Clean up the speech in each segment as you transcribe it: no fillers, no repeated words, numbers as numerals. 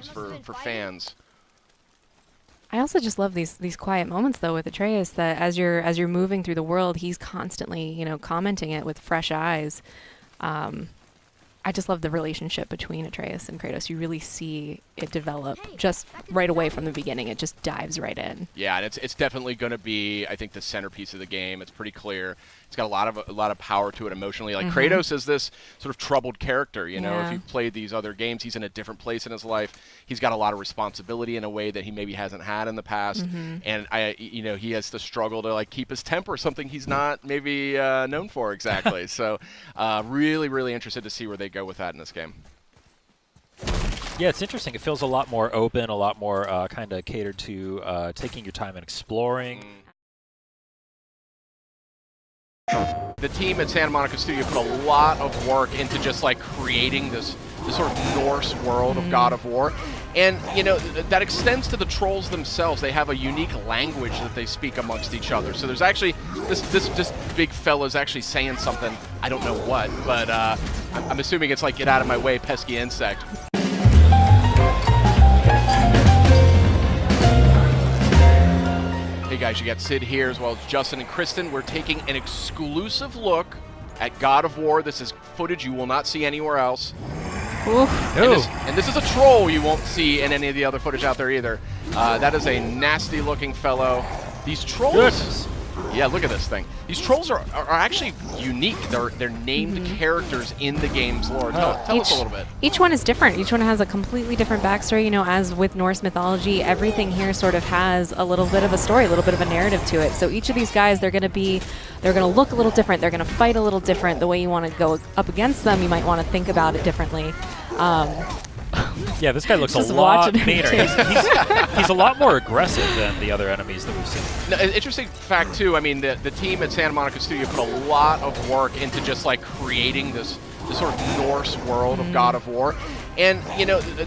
clues for fans. I also just love these quiet moments though with Atreus, that as you're moving through the world, he's constantly, commenting it with fresh eyes. I just love the relationship between Atreus and Kratos. You really see it develop just right away from the beginning. It just dives right in. Yeah, and it's definitely going to be, I think, the centerpiece of the game. It's pretty clear. It's got a lot of power to it emotionally. Like Kratos is this sort of troubled character. You know, if you've played these other games, he's in a different place in his life. He's got a lot of responsibility in a way that he maybe hasn't had in the past. And he has to struggle to keep his temper, something he's not maybe known for exactly. So, really, really interested to see where they go with that in this game. Yeah, it's interesting. It feels a lot more open, a lot more kind of catered to taking your time and exploring. The team at Santa Monica Studio put a lot of work into just creating this sort of Norse world of God of War. And, that extends to the trolls themselves. They have a unique language that they speak amongst each other. So there's actually, this big fella's actually saying something, I don't know what, but I'm assuming it's get out of my way, pesky insect. Hey guys, you got Sid here as well as Justin and Kristen. We're taking an exclusive look at God of War. This is footage you will not see anywhere else. And this is a troll you won't see in any of the other footage out there either. That is a nasty looking fellow. These trolls, Goodness. Yeah, look at this thing. These trolls are actually unique. They're named characters in the game's lore. Tell us a little bit. Each one is different. Each one has a completely different backstory. As with Norse mythology, everything here sort of has a little bit of a story, a little bit of a narrative to it. So each of these guys, they're going to look a little different. They're going to fight a little different. The way you want to go up against them, you might want to think about it differently. Yeah, this guy looks a lot meaner. He's a lot more aggressive than the other enemies that we've seen. No, interesting fact, too, I mean, the team at Santa Monica Studio put a lot of work into just creating this sort of Norse world of God of War. And,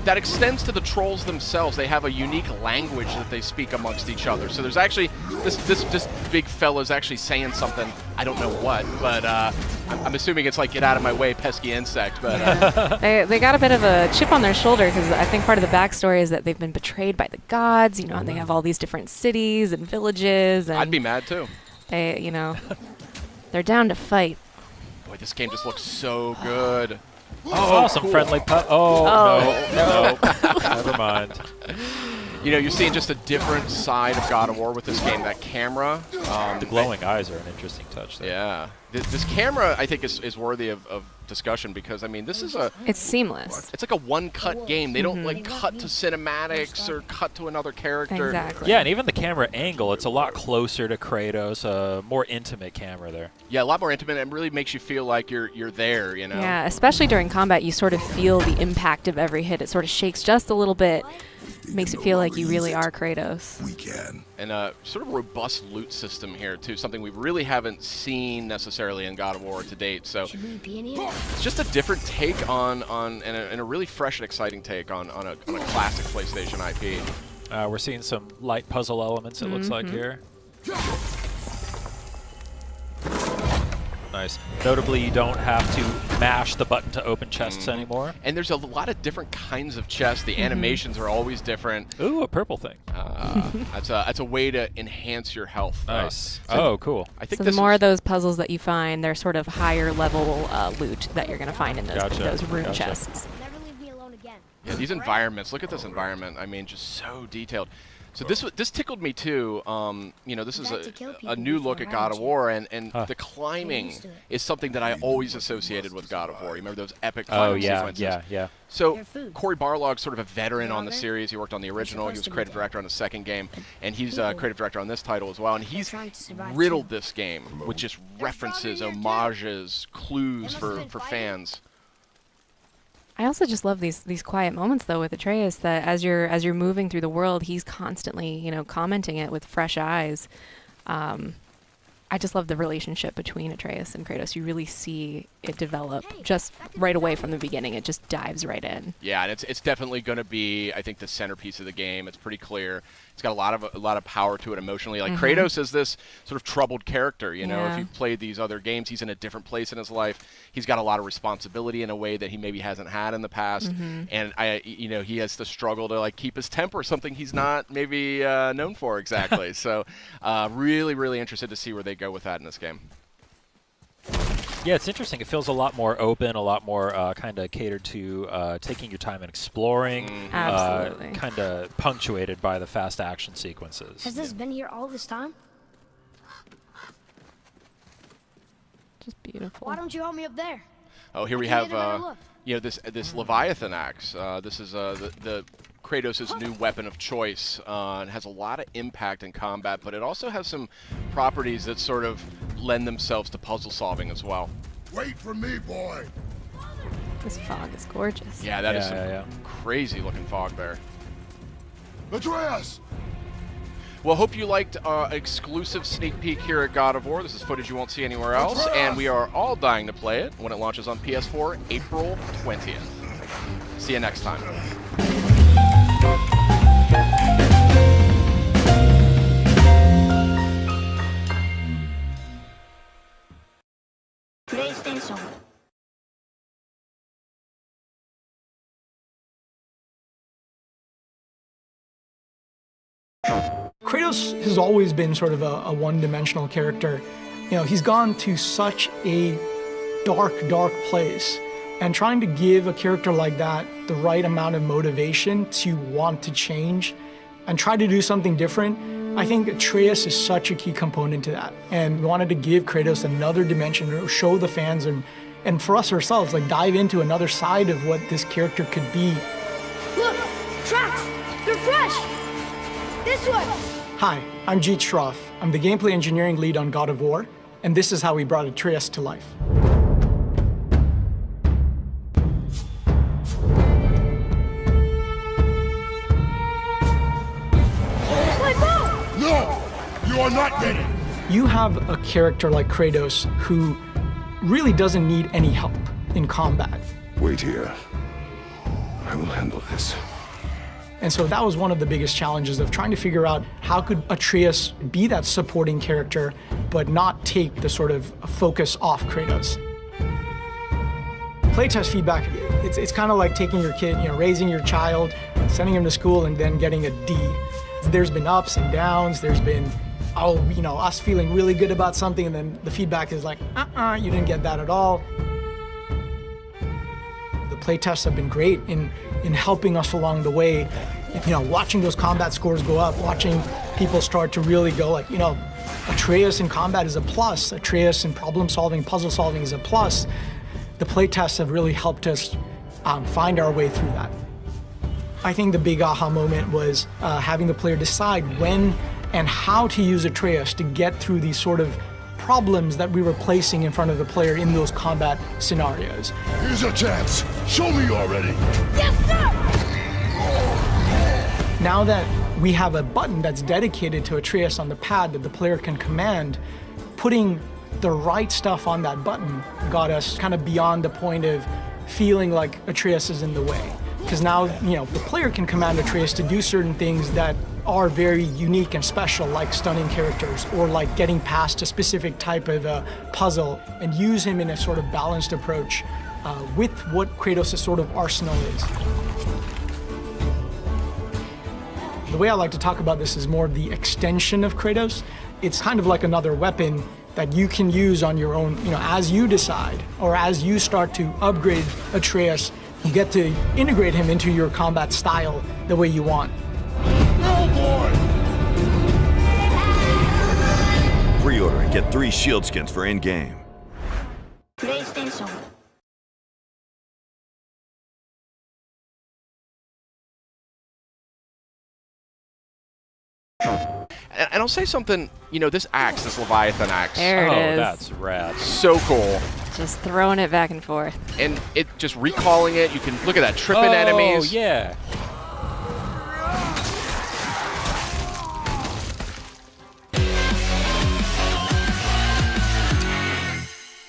that extends to the trolls themselves. They have a unique language that they speak amongst each other. So there's actually, this big fella's actually saying something, I don't know what, but I'm assuming it's get out of my way, pesky insect. But they got a bit of a chip on their shoulder because I think part of the backstory is that they've been betrayed by the gods, and they have all these different cities and villages. And I'd be mad, too. They, they're down to fight. Boy, this game just looks so good. Oh, some friendly putt. No. Never mind. You're seeing just a different side of God of War with this game. That camera. The glowing eyes are an interesting touch there. Yeah. This camera, I think, is worthy of discussion because, I mean, this is it's seamless. It's like a one-cut game. They don't, cut to cinematics or cut to another character. Exactly. Yeah, and even the camera angle, it's a lot closer to Kratos, a more intimate camera there. Yeah, a lot more intimate and really makes you feel like you're there, Yeah, especially during combat, you sort of feel the impact of every hit. It sort of shakes just a little bit. Makes it feel like you really are Kratos. We can. And a sort of robust loot system here, too, something we really haven't seen necessarily in God of War to date. So it's just a different take and a really fresh and exciting take on a classic PlayStation IP. We're seeing some light puzzle elements, it looks like here. Nice. Notably, you don't have to mash the button to open chests anymore. And there's a lot of different kinds of chests. The animations are always different. Ooh, a purple thing. That's a way to enhance your health. Nice. So Cool. I think So the more of those puzzles that you find, they're sort of higher level loot that you're going to find in those room chests. Never leave me alone again. Yeah, these environments. Look at this environment. I mean, just so detailed. So this tickled me too. This is a new look at God of War, and the climbing is something that I always associated with God of War. You remember those epic climbing sequences? Yeah. So Cory Barlog's sort of a veteran on the series. He worked on the original. He was creative director on the second game, and he's creative director on this title as well. And he's riddled this game with just references, homages, clues for fans. I also just love these quiet moments though with Atreus, that as you're moving through the world, he's constantly, commenting it with fresh eyes. I I just love the relationship between Atreus and Kratos. You really see it develop just right away from the beginning. It just dives right in. Yeah, and it's definitely going to be, I think, the centerpiece of the game. It's pretty clear. It's got a lot of power to it emotionally. Like Kratos is this sort of troubled character. You know, if you've played these other games, he's in a different place in his life. He's got a lot of responsibility in a way that he maybe hasn't had in the past, and he has to struggle to like keep his temper, something he's not maybe known for exactly. So, really, really interested to see where they go with that in this game. Yeah, it's interesting. It feels a lot more open, a lot more kind of catered to taking your time and exploring. Absolutely. Kind of punctuated by the fast action sequences. Has this been here all this time? Just beautiful. Why don't you help me up there? Oh, here we have this Leviathan axe. This is the Kratos' new weapon of choice. It has a lot of impact in combat, but it also has some properties that sort of lend themselves to puzzle solving as well. Wait for me, boy. This fog is gorgeous. Yeah, that is some crazy looking fog there. Atreus! Well, hope you liked exclusive sneak peek here at God of War. This is footage you won't see anywhere else, and we are all dying to play it when it launches on PS4 April 20th. See you next time. PlayStation. Kratos has always been sort of a one-dimensional character. You know, he's gone to such a dark, dark place, and trying to give a character like that the right amount of motivation to want to change and try to do something different, I think Atreus is such a key component to that. And we wanted to give Kratos another dimension to show the fans and for us ourselves, like dive into another side of what this character could be. Look! Tracks! They're fresh! This way! Hi, I'm Jeet Shroff. I'm the gameplay engineering lead on God of War, and this is how we brought Atreus to life. My bow! No! You are not ready! You have a character like Kratos who really doesn't need any help in combat. Wait here. I will handle this. And so that was one of the biggest challenges of trying to figure out how could Atreus be that supporting character, but not take the sort of focus off Kratos. Playtest feedback, it's kind of like taking your kid, raising your child, sending him to school and then getting a D. There's been ups and downs, there's been, us feeling really good about something and then the feedback is like, you didn't get that at all. The playtests have been great in helping us along the way, watching those combat scores go up, watching people start to really go like, Atreus in combat is a plus, Atreus in problem solving, puzzle solving is a plus. The playtests have really helped us find our way through that. I think the big aha moment was having the player decide when and how to use Atreus to get through these sort of problems that we were placing in front of the player in those combat scenarios. Here's a chance. Show me already. Yes, sir! Now that we have a button that's dedicated to Atreus on the pad that the player can command, putting the right stuff on that button got us kind of beyond the point of feeling like Atreus is in the way. Because now, the player can command Atreus to do certain things that are very unique and special, like stunning characters or like getting past a specific type of puzzle, and use him in a sort of balanced approach with what Kratos' sort of arsenal is. The way I like to talk about this is more of the extension of Kratos. It's kind of like another weapon that you can use on your own, as you decide, or as you start to upgrade Atreus, you get to integrate him into your combat style the way you want. No, boy! Pre-order and get 3 shield skins for in-game. PlayStation. And I'll say something, this axe, this Leviathan axe. There it is. That's rad. So cool. Just throwing it back and forth. And it just recalling it, you can look at that, tripping enemies. Oh, yeah.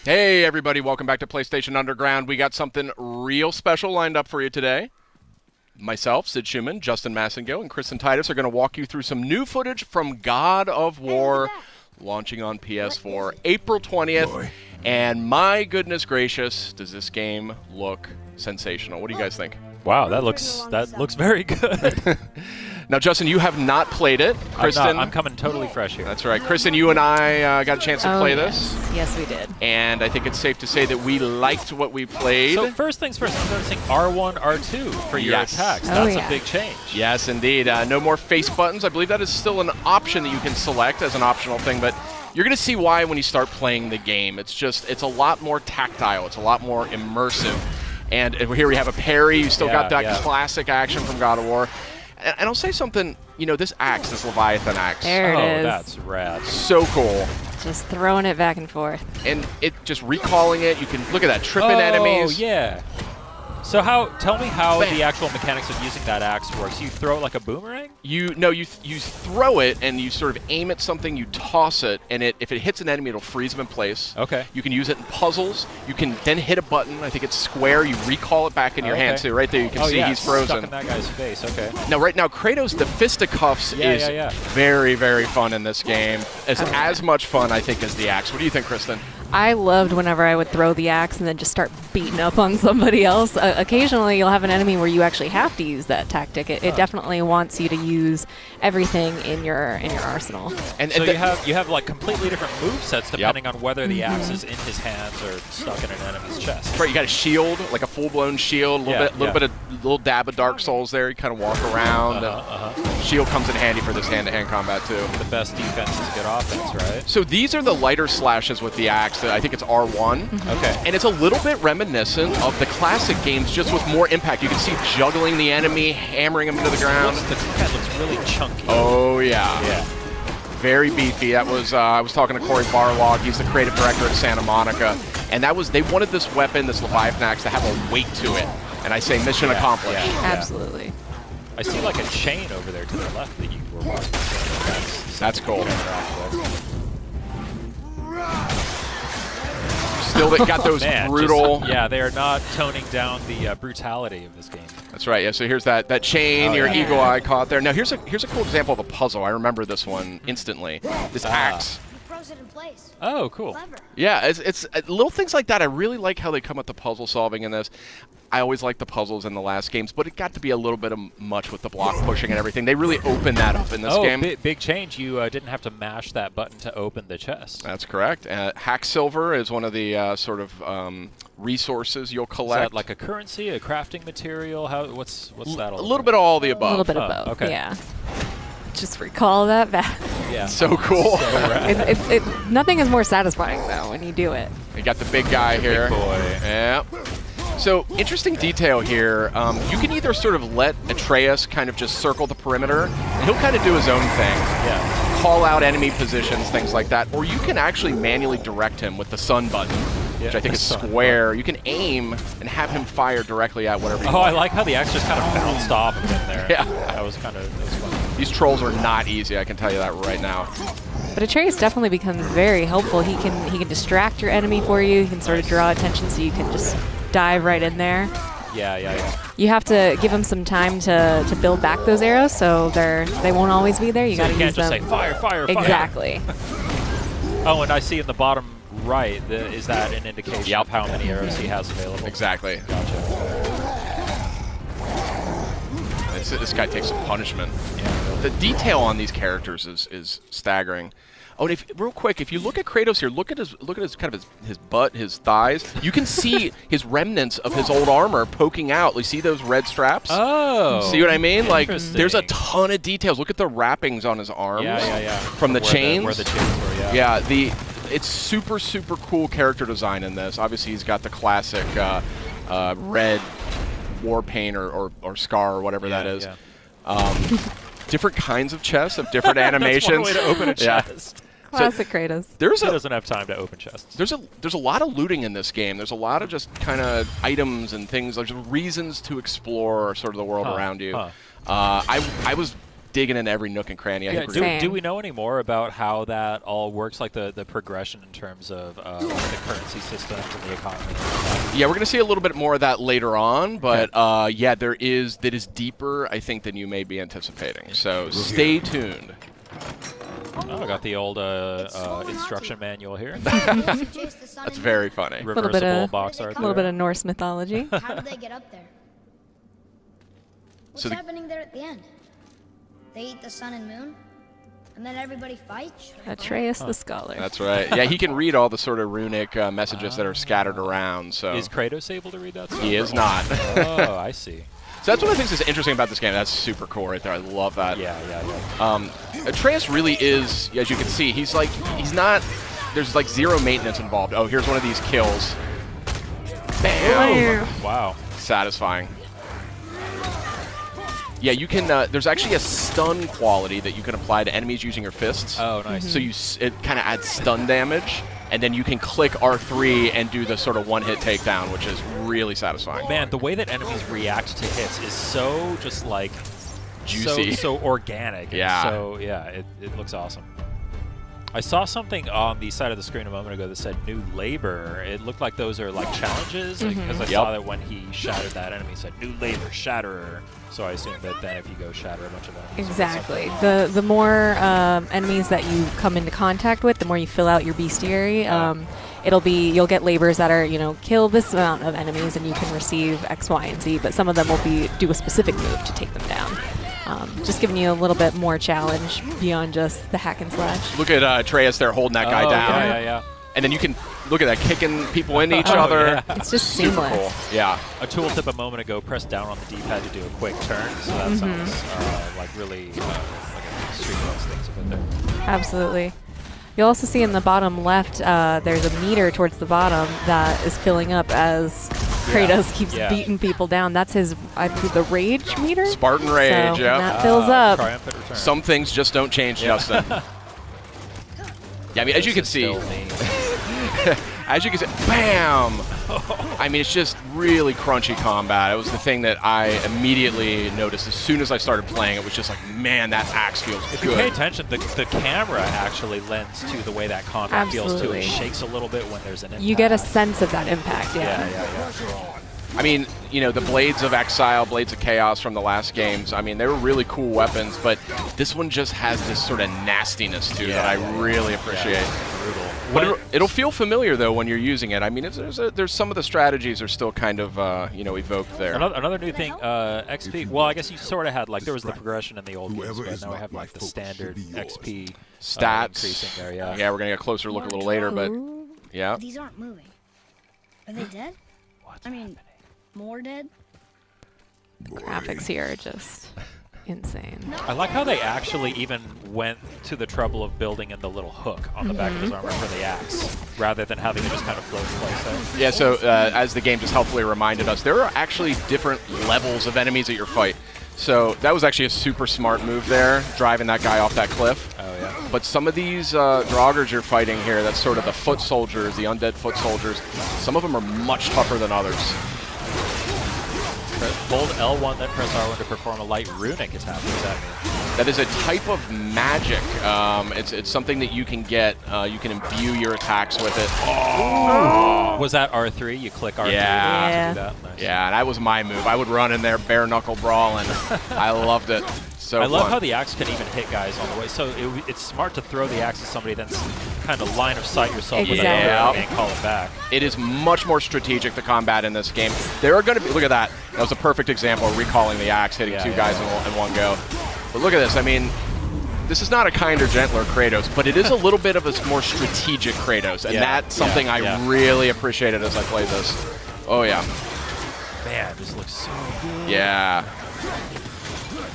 Hey, everybody. Welcome back to PlayStation Underground. We got something real special lined up for you today. Myself, Sid Schumann, Justin Massengill, and Kristen Titus are going to walk you through some new footage from God of War, launching on PS4 April 20th. And my goodness gracious, does this game look sensational. What do you guys think? Wow, that looks very good. Now, Justin, you have not played it. Kristen, I'm coming totally fresh here. That's right. Kristen, you and I got a chance to play yes. this. Yes, we did. And I think it's safe to say that we liked what we played. So first things first, I'm noticing R1, R2 for your Yes. attacks. Oh, That's yeah. a big change. Yes, indeed. No more face buttons. I believe that is still an option that you can select as an optional thing, but you're going to see why when you start playing the game. It's a lot more tactile. It's a lot more immersive. And here we have a parry. You still got that classic action from God of War. And I'll say something, this axe, this Leviathan axe. There it is. That's rad. So cool. Just throwing it back and forth. And it just recalling it, you can look at that, tripping enemies. Oh, yeah. So tell me how Bam. the actual mechanics of using that axe works. You throw it like a boomerang? You throw it and you sort of aim at something, you toss it, and if it hits an enemy, it'll freeze them in place. Okay. You can use it in puzzles. You can then hit a button. I think it's square. You recall it back in your hand. So right there, you can see he's frozen. Stuck in that guy's face. Okay. Now, right now, Kratos, the fisticuffs is very, very fun in this game. As much fun, I think, as the axe. What do you think, Kristen? I loved whenever I would throw the axe and then just start beating up on somebody else. Occasionally, you'll have an enemy where you actually have to use that tactic. It definitely wants you to use everything in your arsenal. And so you have like completely different movesets depending on whether the axe is in his hands or stuck in an enemy's chest. Right, you got a shield, like a full-blown shield, a little dab of Dark Souls there. You kind of walk around. Shield comes in handy for this hand-to-hand combat too. The best defense is good offense, right? So these are the lighter slashes with the axe. I think it's R1. Okay. And it's a little bit reminiscent of the classic games, just with more impact. You can see juggling the enemy, hammering him into the ground. The head looks really chunky. Oh, yeah. Yeah. Very beefy. That was I was talking to Corey Barlog. He's the creative director at Santa Monica. And they wanted this weapon, this Leviathan axe, to have a weight to it. And I say mission accomplished. Absolutely. I see like a chain over there to the left that you were watching. That's cool. Still got those brutal. They are not toning down the brutality of this game. That's right. Yeah. So here's that chain. Your eagle eye caught there. Now here's a cool example of a puzzle. I remember this one instantly. This axe. You froze it in place. Oh, cool. Clever. Yeah. It's little things like that. I really like how they come at the puzzle solving in this. I always liked the puzzles in the last games, but it got to be a little bit much with the block pushing and everything. They really opened that up in this game. Big change. You didn't have to mash that button to open the chest. That's correct. Hack silver is one of the sort of resources you'll collect. Is that like a currency, a crafting material? What's that all A little bit of all the A above. little bit of both. Okay. Yeah. Just recall that back. Yeah. So cool. So rad. Nothing is more satisfying though when you do it. You got the big guy here. Big boy. Yeah. So, interesting detail here. You can either sort of let Atreus kind of just circle the perimeter, and he'll kind of do his own thing. Yeah. Call out enemy positions, things like that. Or you can actually manually direct him with the sun button, which I think is square. You can aim and have him fire directly at whatever you want. I like how the axe just kind of bounced off of him there. Yeah. That was fun. These trolls are not easy, I can tell you that right now. But Atreus definitely becomes very helpful. He can distract your enemy for you. He can sort of draw attention so you can just dive right in there. Yeah. You have to give them some time to build back those arrows, so they won't always be there. You got to use them. You can't just say fire. Exactly. Oh, and I see in the bottom right, is that an indication of how many arrows he has available? Exactly. Gotcha. This guy takes some punishment. Yeah. The detail on these characters is staggering. Oh, and real quick, if you look at Kratos here, look at his kind of his butt, his thighs. You can see his remnants of his old armor poking out. You see those red straps? Oh. See what I mean? Like, there's a ton of details. Look at the wrappings on his arms. Yeah. From the chains. Where the chains were, yeah. It's super, super cool character design in this. Obviously, he's got the classic red war paint or scar or whatever that is. Yeah. Different kinds of chests of different animations. That's one way to open a chest. Classic Kratos. He doesn't have time to open chests. There's a lot of looting in this game. There's a lot of just kind of items and things. There's reasons to explore sort of the world around you. I was digging into every nook and cranny. I Yeah, think we're gonna- do we know any more about how that all works, like the progression in terms of the currency systems and the economy? Yeah, we're going to see a little bit more of that later on, but yeah, that is deeper, I think, than you may be anticipating. So stay tuned. Oh, I got the old instruction manual here. That's very funny. Reversible box art. A little bit of Norse mythology. How did they get up there? What's So the- happening there at the end? They eat the sun and moon, and then everybody fights? Atreus the Scholar. That's right. Yeah, he can read all the sort of runic messages that are scattered around. So Is Kratos able to read that stuff? he is not. Oh, I see. So that's one of the things that's interesting about this game. That's super cool right there. I love that. Yeah. Atreus really is, as you can see, he's not, there's like zero maintenance involved. Oh, here's one of these kills. Bam! Wow. Satisfying. Yeah, you can, there's actually a stun quality that you can apply to enemies using your fists. Oh, nice. So it kind of adds stun damage, and then you can click R3 and do the sort of one-hit takedown, which is really satisfying. Man, the way that enemies react to hits is so just like Juicy. so organic. Yeah. And so yeah, it looks awesome. I saw something on the side of the screen a moment ago that said new labor. It looked like those are like challenges because I saw that when he shattered that enemy, it said new labor, shatterer. So I assume that then if you go shatter a bunch of enemies. Exactly. The more enemies that you come into contact with, the more you fill out your bestiary. You'll get labors that are, kill this amount of enemies and you can receive X, Y, and Z, but some of them will do a specific move to take them down. Just giving you a little bit more challenge beyond just the hack and slash. Look at Atreus there holding that guy down. Yeah. And then you can look at that, kicking people into each other. Yeah. It's just Super seamless. cool. Yeah. A tooltip a moment ago, press down on the D-pad to do a quick turn. So that sounds like really like a Street Fighter things about there. Absolutely. You'll also see in the bottom left, there's a meter towards the bottom that is filling up as Kratos keeps beating people down. That's his, I think, the rage meter? Spartan Rage, so yeah. that fills up. Triumphant return. Some things just don't change, Justin. Yeah, I mean, as you can see, bam! I mean, it's just really crunchy combat. It was the thing that I immediately noticed as soon as I started playing. It was just like, man, that axe feels If you pay good. attention, the camera actually lends to the way that combat feels too. Absolutely. It shakes a little bit when there's an impact. You get a sense of that impact, yeah. Yeah. I mean, the Blades of Exile, Blades of Chaos from the last games, I mean, they were really cool weapons, but this one just has this sort of nastiness to it that I really appreciate. Brutal. But it'll feel familiar, though, when you're using it. I mean, there's some of the strategies are still kind of, evoked there. Another new thing, XP. Well, I guess you sort of had, like, there was the progression in the old games, Whoever but is now we not have, my like, the focus standard should be yours. XP Stats. increasing there, yeah. Yeah, we're going to get a closer look a little later, but yeah. These aren't moving. Are they dead? What's I mean, more dead? Graphics here are just insane. I like how they actually even went to the trouble of building in the little hook on the back of his armor for the axe, rather than having it just kind of float in place there. Yeah, so as the game just helpfully reminded us, there are actually different levels of enemies at your fight. So that was actually a super smart move there, driving that guy off that cliff. Oh, yeah. But some of these Draugrs you're fighting here, that's sort of the foot soldiers, the undead foot soldiers, some of them are much tougher than others. Hold L1, then press R1 to perform a light runic attack. What does that mean? That is a type of magic. It's something that you can get. You can imbue your attacks with it. Was that R3? You click R3 Yeah. to do that? Nice. Yeah, and that was my move. I would run in there bare knuckle brawling. I loved it. So I love fun. how the axe can even hit guys on the way. So it's smart to throw the axe at somebody, then kind of line of sight yourself with Exactly. another and call it back. It is much more strategic, the combat in this game. There are going to be, look at that. That was a perfect example of recalling the axe, hitting two guys in one go. But look at this. I mean, this is not a kinder, gentler Kratos, but it is a little bit of a more strategic Kratos. And that's something I really appreciated as I played this. Oh, yeah. Man, this looks so good. Yeah.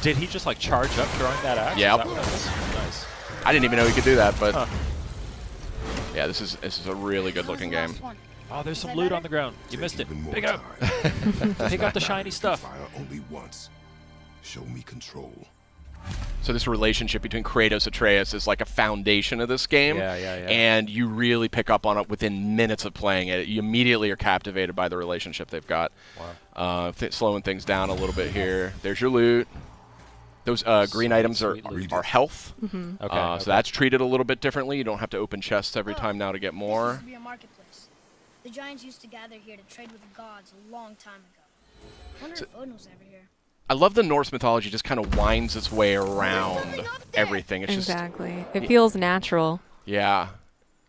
Did he just like charge up throwing that axe? Yep. Is that what that is? Nice. I didn't even know he could do that, but yeah, this is a really good looking game. Oh, there's some loot on the ground. You missed it. Even more Pick it up. time. Pick up the shiny stuff. Fire only once. Show me control. So this relationship between Kratos and Atreus is like a foundation of this game. Yeah. And you really pick up on it within minutes of playing it. You immediately are captivated by the relationship they've got. Wow. Slowing things down a little bit here. There's your loot. Those green items are health. Okay. So that's treated a little bit differently. You don't have to open chests every time now to get This more. used to be a marketplace. The giants used to gather here to trade with the gods a long time ago. I wonder if Odin was ever here. I love the Norse mythology just kind of winds its way around everything. It's Exactly. It feels natural. yeah.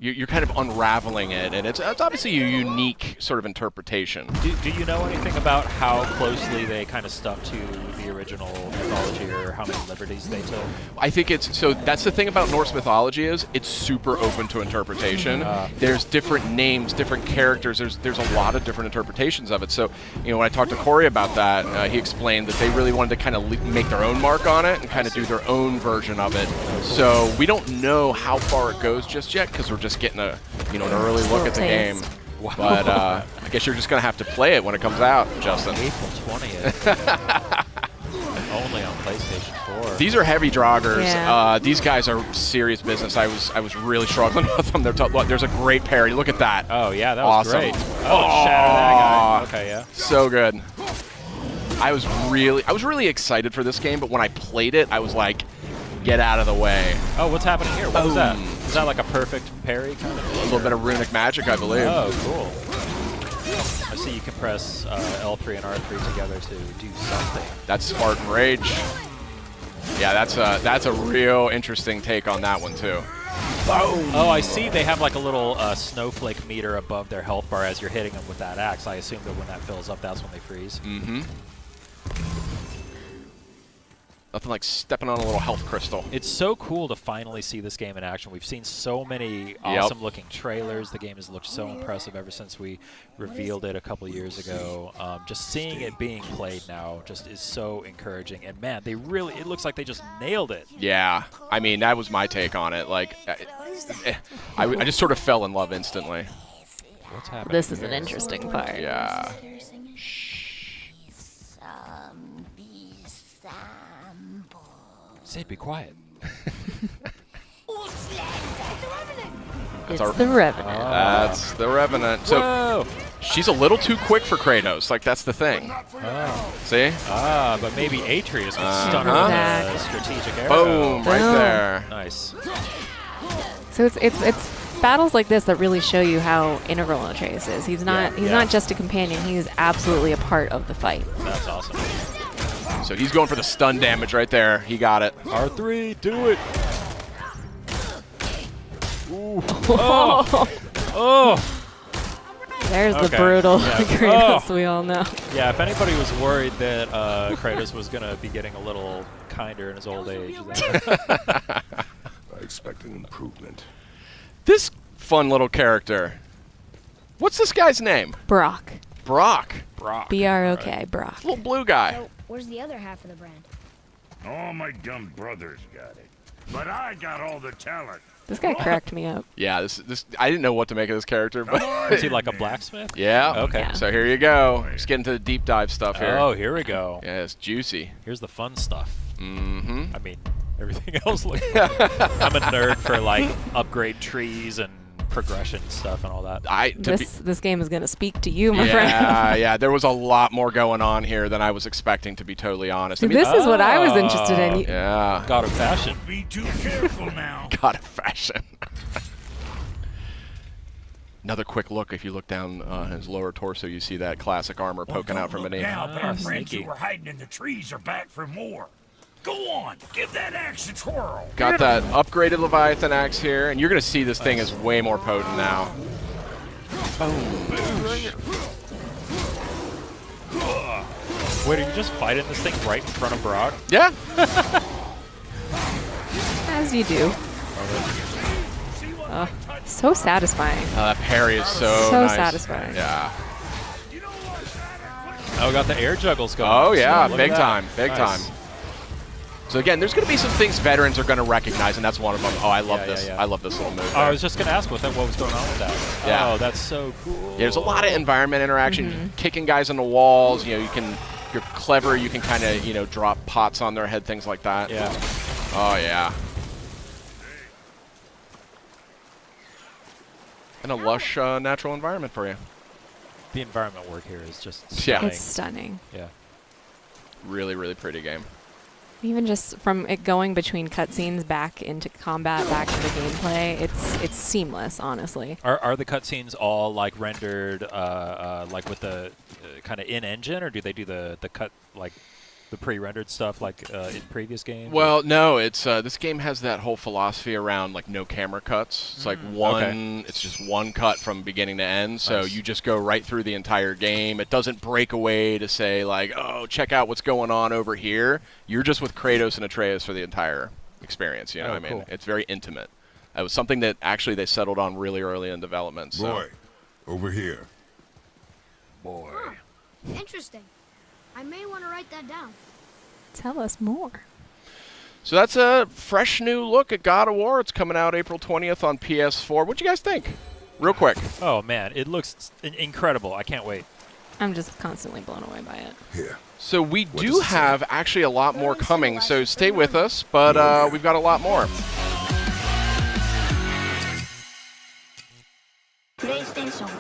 You're kind of unraveling it, and it's obviously a unique sort of interpretation. Do you know anything about how closely they kind of stuck to the original mythology, or how many liberties they took? I think so that's the thing about Norse mythology is it's super open to interpretation. There's different names, different characters. There's a lot of different interpretations of it. So, when I talked to Corey about that, he explained that they really wanted to kind of make their own mark on it and kind of do their own version of it. So we don't know how far it goes just yet because we're just getting an early look at the game. Wow. But I guess you're just gonna have to play it when it comes out, Justin. April 20th. Only on PlayStation 4. These are heavy joggers. Yeah. These guys are serious business. I was really struggling with them. Look, there's a great parry. Look at that. Oh yeah, that was Awesome. great. Oh, shatter that guy. Okay, yeah. So good. I was really excited for this game, but when I played it, I was like, get out of the way. Oh, what's happening here? What is that? Is that like a perfect parry kind of thing? A little bit of runic magic, I believe. Oh, cool. I see you can press L3 and R3 together to do something. That's Spartan Rage. Yeah, that's a real interesting take on that one too. Boom. Oh, I see they have like a little snowflake meter above their health bar as you're hitting them with that axe. I assume that when that fills up, that's when they freeze. Mm-hmm. Nothing like stepping on a little health crystal. It's so cool to finally see this game in action. We've seen so many awesome-looking trailers. The game has looked so impressive ever since we revealed it a couple years ago. Just seeing it being played now just is so encouraging. And man, it looks like they just nailed it. Yeah, I mean, that was my take on it. Like, I just sort of fell in love instantly. What's happening? This is an interesting part. Yeah. Sid, be quiet. It's the Revenant. That's the Revenant. So Whoa! she's a little too quick for Kratos. Like, that's the thing. Oh. See? But maybe Atreus can stun her with a strategic arrow. Boom, right there. Nice. So it's battles like this that really show you how integral Atreus is. He's not just a companion. He is absolutely a part of the fight. That's awesome. So he's going for the stun damage right there. He got it. R3, do it. Ooh. Oh. Oh. There's the brutal Yeah. Kratos we all know. Yeah, if anybody was worried that Kratos was going to be getting a little kinder in his old age. I expect an improvement. This fun little character. What's this guy's name? Brock. Brock. B-R-O-K, Brock. Little blue guy. So, where's the other half of the brand? All my dumb brothers got it. But I got all the talent. This guy cracked me up. Yeah, this I didn't know what to make of this character, but Is he like a blacksmith? yeah. Okay. Yeah. So here you go. Let's get into the deep dive stuff here. Oh, here we go. Yeah, it's juicy. Here's the fun stuff. Mm-hmm. I mean, everything else looks fun. I'm a nerd for like upgrade trees and progression stuff and all that. This game is going to speak to you, my friend. Yeah, there was a lot more going on here than I was expecting, to be totally honest. See, I mean, this is what I was interested in. yeah. God of fashion. Be too careful now. God of fashion. Another quick look. If you look down his lower torso, you see that classic armor poking out from beneath. Now, but our friends sneaky. who were hiding in the trees are back for more. Go on, give that axe a twirl. Got that upgraded Leviathan axe here, and you're going to see this thing is way more potent now. Wait, are you just fighting this thing right in front of Brock? Yeah. As you do. So satisfying. That parry is so nice. satisfying. Yeah. Oh, got the air juggles going. Oh, yeah. Look Big at that. time. Big time. So again, there's going to be some things veterans are going to recognize, and that's one of them. Oh, I love this. Yeah. I love this little move. Oh, I there. was just going to ask what was going on with that. Yeah. Oh, that's so cool. Yeah, there's a lot of environment interaction, kicking guys on the walls. You know, you're clever. You can kind of, drop pots on their head, things like that. Yeah. Oh, yeah. And a lush natural environment for you. The environment work here is just Yeah. stunning. It's stunning. Yeah. Really, really pretty game. Even just from it going between cutscenes back into combat, back to the gameplay, it's seamless, honestly. Are the cutscenes all like rendered like with the kind of in-engine, or do they do the cut like the pre-rendered stuff like in previous games? Well, no, it's this game has that whole philosophy around like no camera cuts. It's like one, okay. it's just one cut from beginning to end. So Nice. you just go right through the entire game. It doesn't break away to say like, oh, check out what's going on over here. You're just with Kratos and Atreus for the entire experience. You know Oh, what I mean? cool. It's very intimate. It was something that actually they settled on really early in development. So. Boy, over here. Boy. Interesting. I may want to write that down. Tell us more. So that's a fresh new look at God of War. It's coming out April 20th on PS4. What'd you guys think? Real quick. Oh man, it looks incredible. I can't wait. I'm just constantly blown away by it. Here. So we What do does it say? have actually a lot more coming, so stay with us, but we've got a lot more. PlayStation.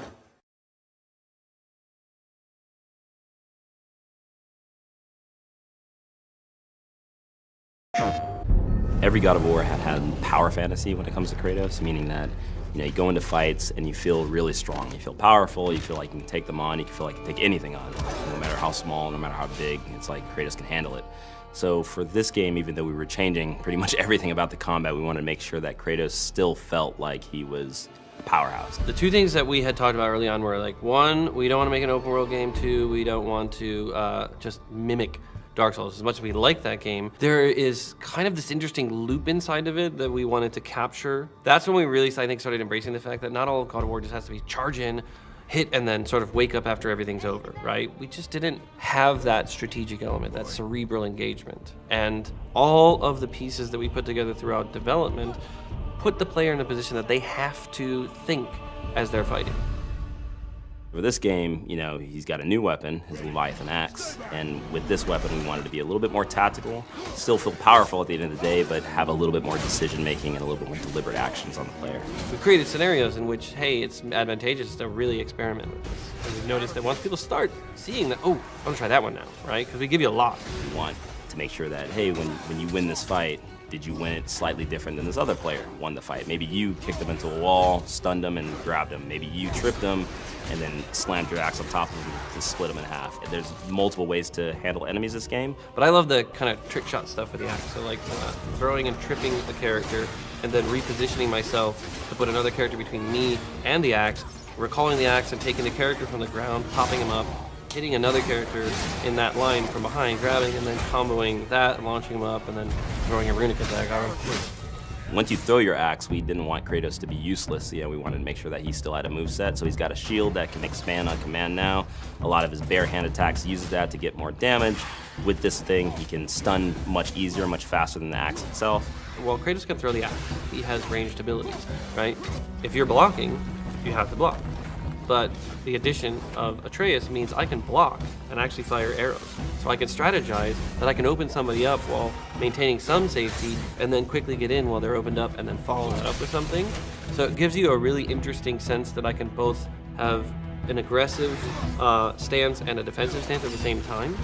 Every God of War had power fantasy when it comes to Kratos, meaning that you go into fights and you feel really strong. You feel powerful. You feel like you can take them on. You can feel like you can take anything on, no matter how small, no matter how big. It's like Kratos can handle it. So for this game, even though we were changing pretty much everything about the combat, we wanted to make sure that Kratos still felt like he was a powerhouse. The two things that we had talked about early on were like, one, we don't want to make an open world game. Two, we don't want to just mimic Dark Souls. As much as we like that game, there is kind of this interesting loop inside of it that we wanted to capture. That's when we really, I think, started embracing the fact that not all God of War just has to be charge in, hit, and then sort of wake up after everything's over, right? We just didn't have that strategic element, that cerebral engagement. And all of the pieces that we put together throughout development put the player in a position that they have to think as they're fighting. For this game, he's got a new weapon, his Leviathan axe, and with this weapon we wanted to be a little bit more tactical, still feel powerful at the end of the day, but have a little bit more decision making and a little bit more deliberate actions on the player. We created scenarios in which, hey, it's advantageous to really experiment with this. And we've noticed that once people start seeing that, oh, I'm gonna try that one now, right? Because we give you a lot. We want to make sure that, hey, when you win this fight, did you win it slightly different than this other player won the fight? Maybe you kicked him into a wall, stunned him, and grabbed him. Maybe you tripped him and then slammed your axe on top of him to split him in half. There's multiple ways to handle enemies this game. But I love the kind of trick shot stuff with the axe. So like throwing and tripping the character and then repositioning myself to put another character between me and the axe, recalling the axe and taking the character from the ground, popping him up, hitting another character in that line from behind, grabbing and then comboing that, launching him up, and then throwing a runic attack on him. Once you throw your axe, we didn't want Kratos to be useless. We wanted to make sure that he still had a moveset. So he's got a shield that can expand on command now. A lot of his bare hand attacks uses that to get more damage. With this thing, he can stun much easier, much faster than the axe itself. Well, Kratos can throw the axe. He has ranged abilities, right? If you're blocking, you have to block. But the addition of Atreus means I can block and actually fire arrows. So I can strategize that I can open somebody up while maintaining some safety and then quickly get in while they're opened up and then follow that up with something. So it gives you a really interesting sense that I can both have an aggressive stance and a defensive stance at the same time.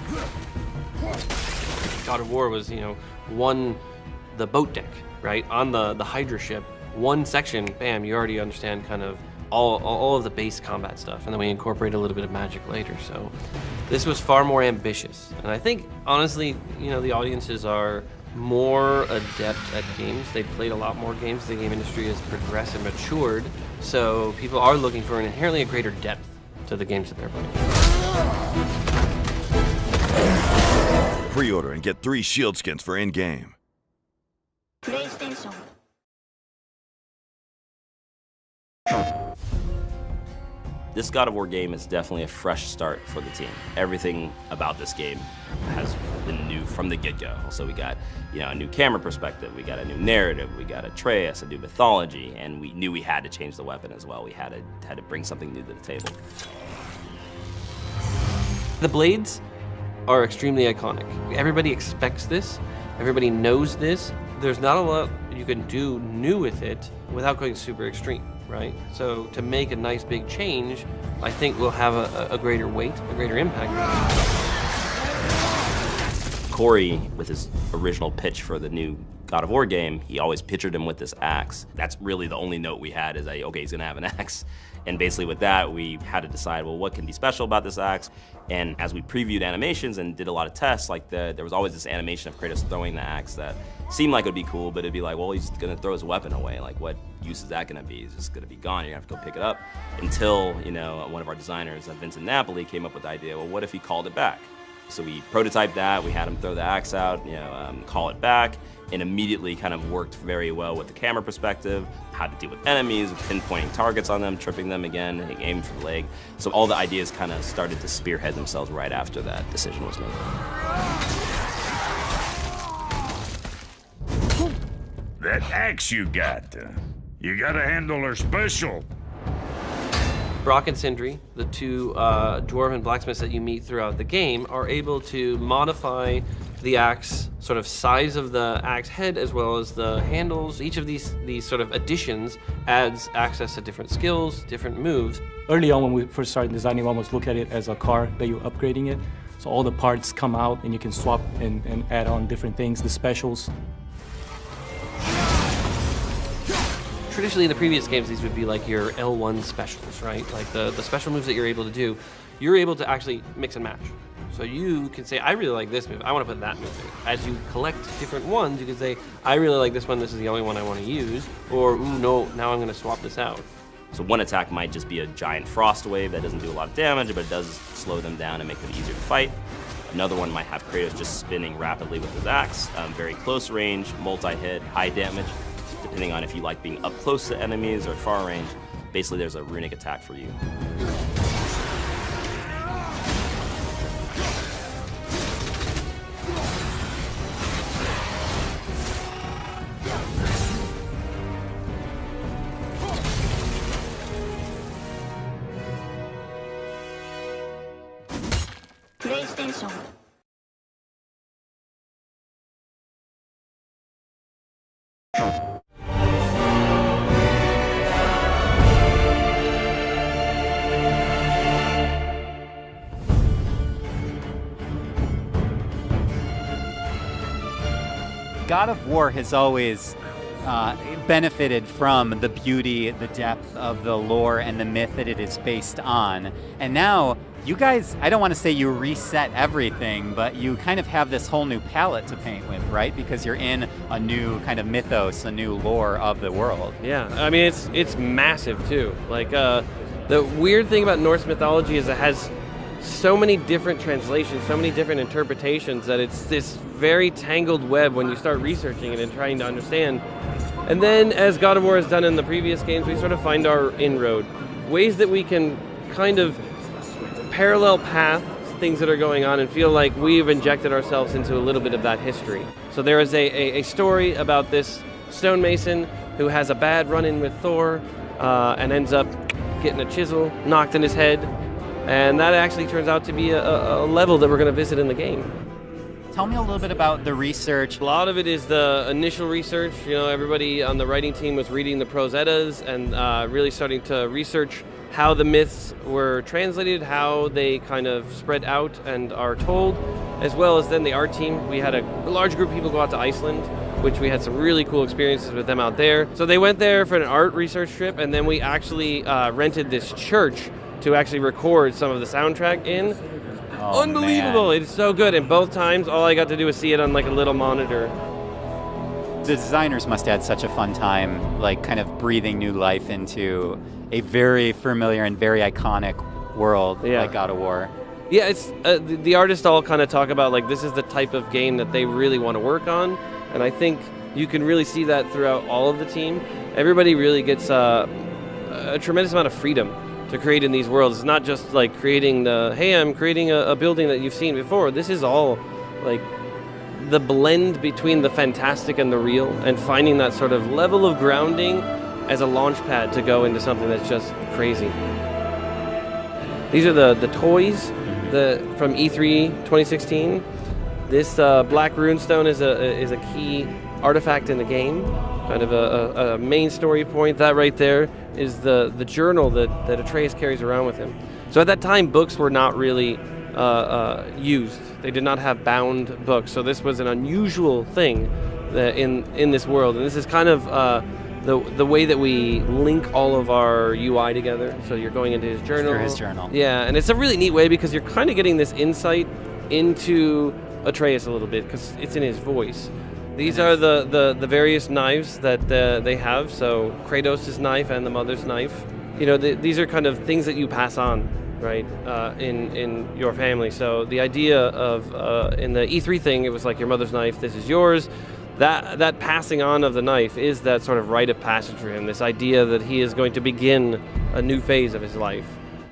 God of War was, the boat deck, right? On the Hydra ship, one section, bam, you already understand kind of all of the base combat stuff, and then we incorporate a little bit of magic later. So this was far more ambitious, and I think honestly, the audiences are more adept at games. They've played a lot more games. The game industry has progressed and matured, so people are looking for an inherently a greater depth to the games that they're playing. Pre-order and get 3 shield skins for in-game. PlayStation. This God of War game is definitely a fresh start for the team. Everything about this game has been new from the get-go. So we got, a new camera perspective, we got a new narrative, we got Atreus, a new mythology, and we knew we had to change the weapon as well. We had to bring something new to the table. The blades are extremely iconic. Everybody expects this. Everybody knows this. There's not a lot you can do new with it without going super extreme, right? So to make a nice big change, I think will have a greater weight, a greater impact. Corey, with his original pitch for the new God of War game, he always pictured him with this axe. That's really the only note we had, is that, okay, he's gonna have an axe. And basically with that, we had to decide, well, what can be special about this axe? And as we previewed animations and did a lot of tests, like there was always this animation of Kratos throwing the axe that seemed like it would be cool, but it'd be like, well, he's gonna throw his weapon away. Like, what use is that gonna be? It's just gonna be gone. You're gonna have to go pick it up. Until, one of our designers, Vincent Napoli, came up with the idea, well, what if he called it back? So we prototyped that, we had him throw the axe out, call it back, and immediately kind of worked very well with the camera perspective, how to deal with enemies, pinpointing targets on them, tripping them again, aiming for the leg. So all the ideas kind of started to spearhead themselves right after that decision was made. That axe you got a handle her special. Brock and Sindri, the two dwarven blacksmiths that you meet throughout the game, are able to modify the axe, sort of size of the axe head as well as the handles. Each of these sort of additions adds access to different skills, different moves. Early on when we first started designing, we almost look at it as a car that you're upgrading it. So all the parts come out and you can swap and add on different things, the specials. Traditionally in the previous games, these would be like your L1 specials, right? Like the special moves that you're able to do, you're able to actually mix and match. So you can say, I really like this move, I want to put that move in. As you collect different ones, you can say, I really like this one, this is the only one I want to use. Or, ooh, no, now I'm going to swap this out. So one attack might just be a giant frost wave that doesn't do a lot of damage, but it does slow them down and make them easier to fight. Another one might have Kratos just spinning rapidly with his axe, very close range, multi-hit, high damage, depending on if you like being up close to enemies or far range. Basically, there's a runic attack for you. PlayStation. God of War has always benefited from the beauty, the depth of the lore and the myth that it is based on. And now, you guys, I don't want to say you reset everything, but you kind of have this whole new palette to paint with, right? Because you're in a new kind of mythos, a new lore of the world. Yeah, I mean, it's massive too. Like, the weird thing about Norse mythology is it has so many different translations, so many different interpretations that it's this very tangled web when you start researching it and trying to understand. And then, as God of War has done in the previous games, we sort of find our inroad. Ways that we can kind of parallel path things that are going on and feel like we've injected ourselves into a little bit of that history. So there is a story about this stonemason who has a bad run-in with Thor and ends up getting a chisel knocked in his head. And that actually turns out to be a level that we're going to visit in the game. Tell me a little bit about the research. A lot of it is the initial research. You know, everybody on the writing team was reading the Prose Eddas and really starting to research how the myths were translated, how they kind of spread out and are told, as well as then the art team. We had a large group of people go out to Iceland, which we had some really cool experiences with them out there. So they went there for an art research trip, and then we actually rented this church to actually record some of the soundtrack in. Oh, unbelievable, man. It's so good. And both times, all I got to do was see it on like a little monitor. The designers must have had such a fun time, like kind of breathing new life into a very familiar and very iconic world like God of War. Yeah, it's the artists all kind of talk about like this is the type of game that they really want to work on, and I think you can really see that throughout all of the team. Everybody really gets a tremendous amount of freedom to create in these worlds. It's not just like creating I'm creating a building that you've seen before. This is all like the blend between the fantastic and the real, and finding that sort of level of grounding as a launch pad to go into something that's just crazy. These are the toys from E3 2016. This black runestone is a key artifact in the game, kind of a main story point. That right there is the journal that Atreus carries around with him. So at that time, books were not really used. They did not have bound books, so this was an unusual thing in this world. And this is kind of the way that we link all of our UI together. So you're going into his journal. Through his journal. Yeah, and it's a really neat way because you're kind of getting this insight into Atreus a little bit because it's in his voice. These are the various knives that they have. So Kratos' knife and the mother's knife. You know, these are kind of things that you pass on, right, in your family. So the idea of in the E3 thing, it was like your mother's knife, this is yours. That passing on of the knife is that sort of rite of passage for him, this idea that he is going to begin a new phase of his life.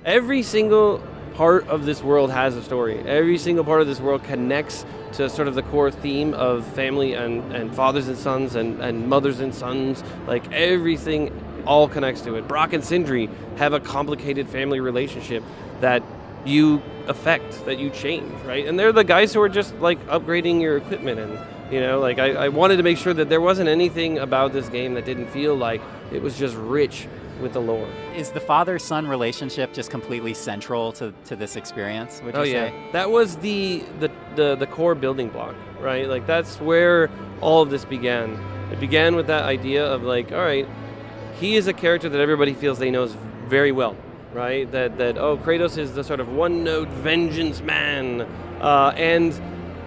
Every single part of this world has a story. Every single part of this world connects to sort of the core theme of family and fathers and sons and mothers and sons. Like everything all connects to it. Brock and Sindri have a complicated family relationship that you affect, that you change, right? And they're the guys who are just like upgrading your equipment and, you know, like I wanted to make sure that there wasn't anything about this game that didn't feel like it was just rich with the lore. Is the father-son relationship just completely central to this experience, would you say? That was the core building block, right? Like that's where all of this began. It began with that idea of like, all right, he is a character that everybody feels they knows very well, right? That oh, Kratos is the sort of one-note vengeance man, and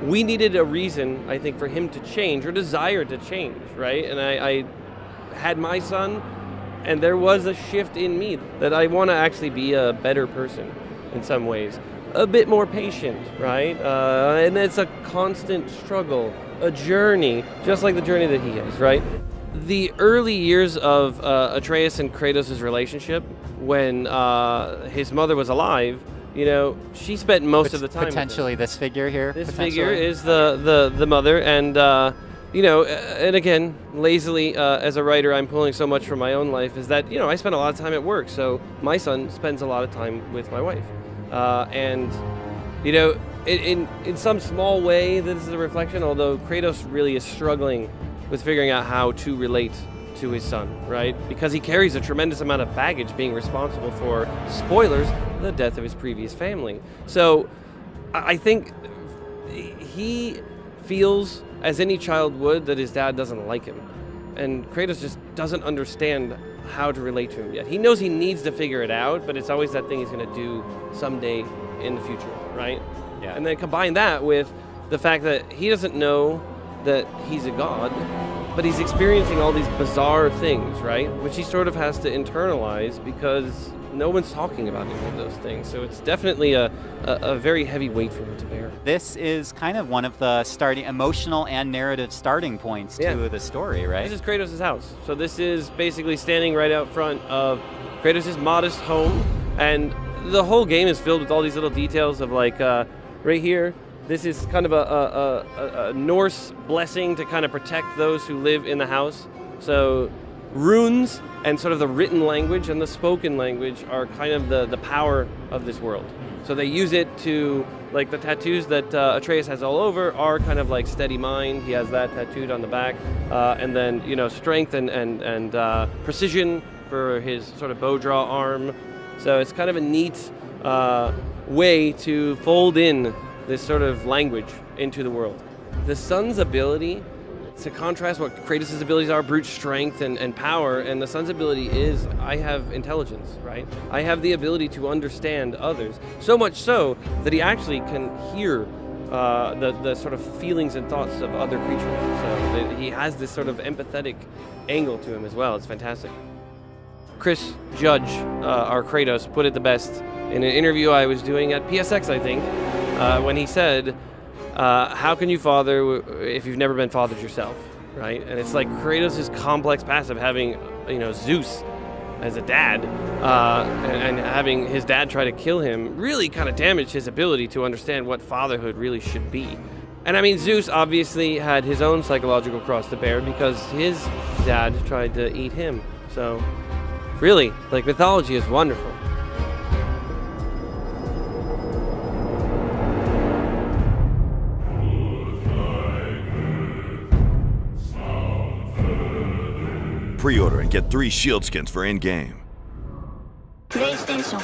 we needed a reason, I think, for him to change or desire to change, right? And I had my son, and there was a shift in me that I want to actually be a better person in some ways, a bit more patient, right? And it's a constant struggle, a journey, just like the journey that he is, right? The early years of Atreus and Kratos' relationship, when his mother was alive, you know, she spent most of the time potentially with him. This figure here. This figure is the mother, and you know, and again, lazily as a writer, I'm pulling so much from my own life. Is that, you know, I spend a lot of time at work, so my son spends a lot of time with my wife, and you know, in some small way, this is a reflection. Although Kratos really is struggling with figuring out how to relate to his son, right? Because he carries a tremendous amount of baggage, being responsible for, spoilers, the death of his previous family. So I think he feels, as any child would, that his dad doesn't like him. And Kratos just doesn't understand how to relate to him yet. He knows he needs to figure it out, but it's always that thing he's going to do someday in the future, right? Yeah. And then combine that with the fact that he doesn't know that he's a god, but he's experiencing all these bizarre things, right? Which he sort of has to internalize because no one's talking about any of those things. So it's definitely a very heavy weight for him to bear. This is kind of one of the starting emotional and narrative starting points to the story, right? This is Kratos' house. So this is basically standing right out front of Kratos' modest home, and the whole game is filled with all these little details of like right here, this is kind of a Norse blessing to kind of protect those who live in the house. So runes and sort of the written language and the spoken language are kind of the power of this world. So they use it to, like the tattoos that Atreus has all over are kind of like steady mind. He has that tattooed on the back. And then, you know, strength and precision for his sort of bow draw arm. So it's kind of a neat way to fold in this sort of language into the world. The son's ability, to contrast what Kratos' abilities are, brute strength and power, and the son's ability is, I have intelligence, right? I have the ability to understand others, so much so that he actually can hear the sort of feelings and thoughts of other creatures. So he has this sort of empathetic angle to him as well. It's fantastic. Chris Judge, our Kratos, put it the best in an interview I was doing at PSX, I think, when he said, how can you father if you've never been fathered yourself, right? And it's like Kratos' complex past of having, you know, Zeus as a dad, and having his dad try to kill him really kind of damaged his ability to understand what fatherhood really should be. And I mean, Zeus obviously had his own psychological cross to bear because his dad tried to eat him. So really, like, mythology is wonderful. Pre-order and get 3 shield skins for in-game. PlayStation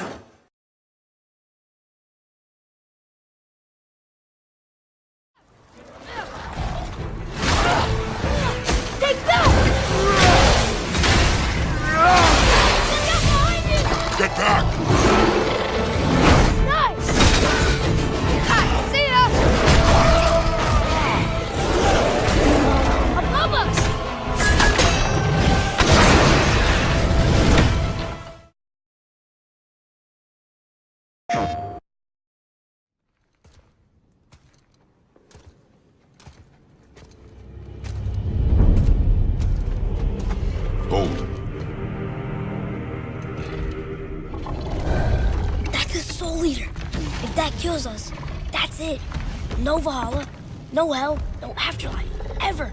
Hold. That's the Soul Eater. If that kills us, that's it. No Valhalla, no hell, no afterlife, ever.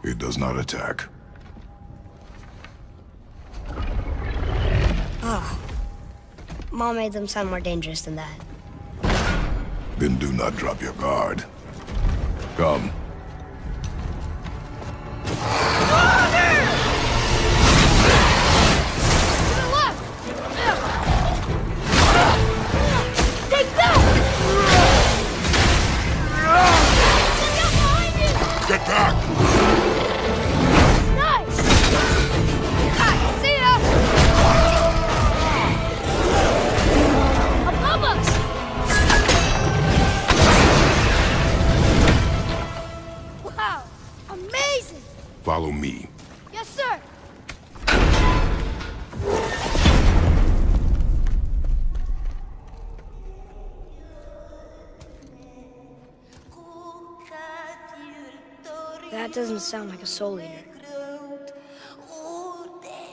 It does not attack. Ah. Mom made them sound more dangerous than that. Then do not drop your guard. Come. Get back! Nice! See ya! Above us! Wow! Amazing! Follow me. Yes, sir! That doesn't sound like a Soul Eater.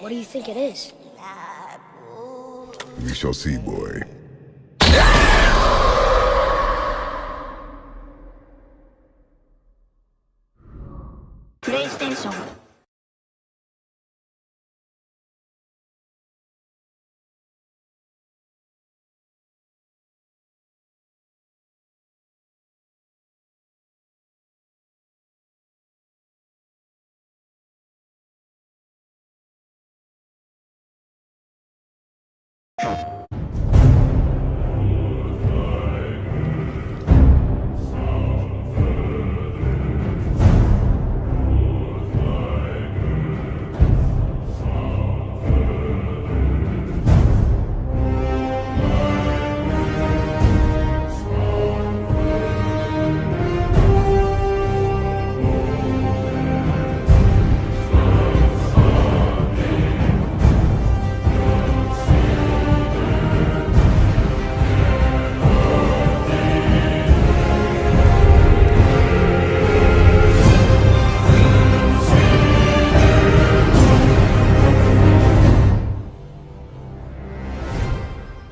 What do you think it is? We shall see, boy. PlayStation.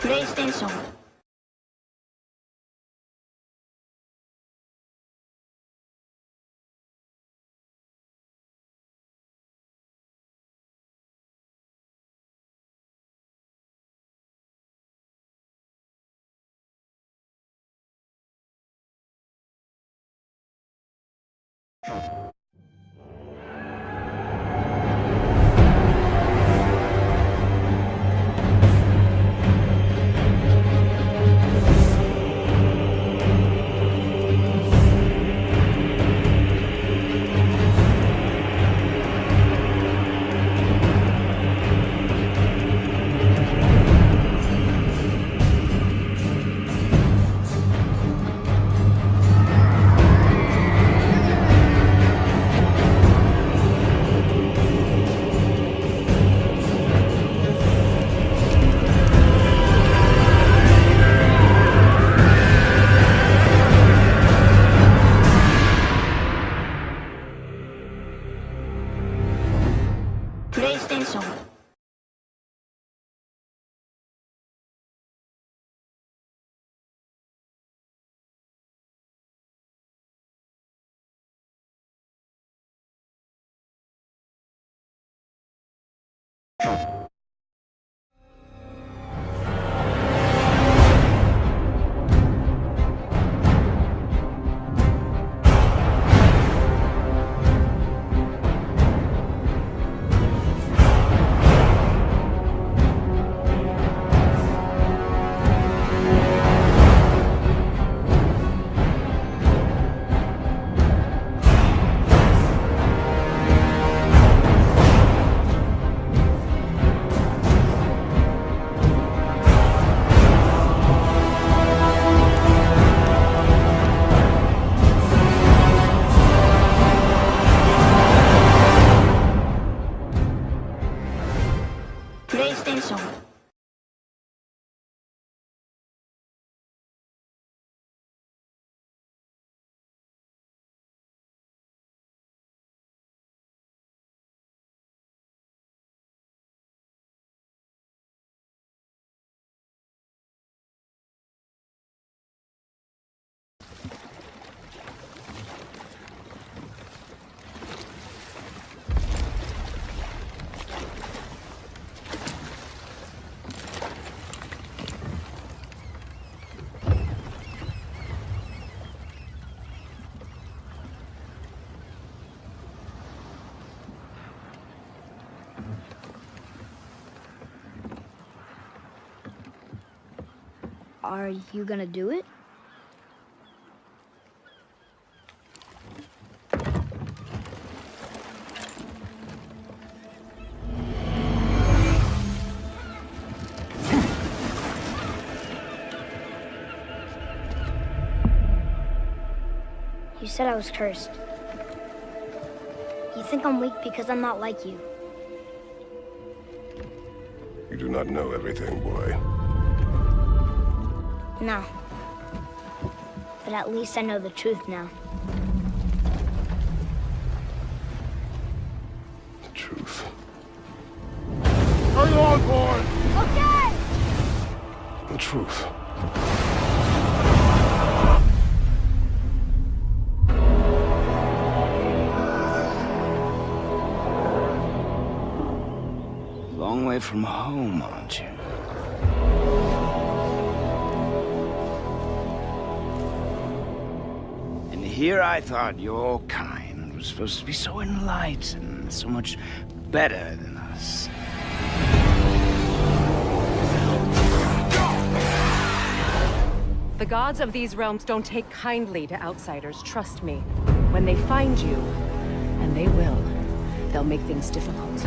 PlayStation. PlayStation. Are you gonna do it? You said I was cursed. You think I'm weak because I'm not like you. You do not know everything, boy. No. But at least I know the truth now. The truth. Hang on, boy! Okay! The truth. Long way from home, aren't you? And here I thought your kind was supposed to be so enlightened, so much better than us. The gods of these realms don't take kindly to outsiders, trust me. When they find you, and they will, they'll make things difficult.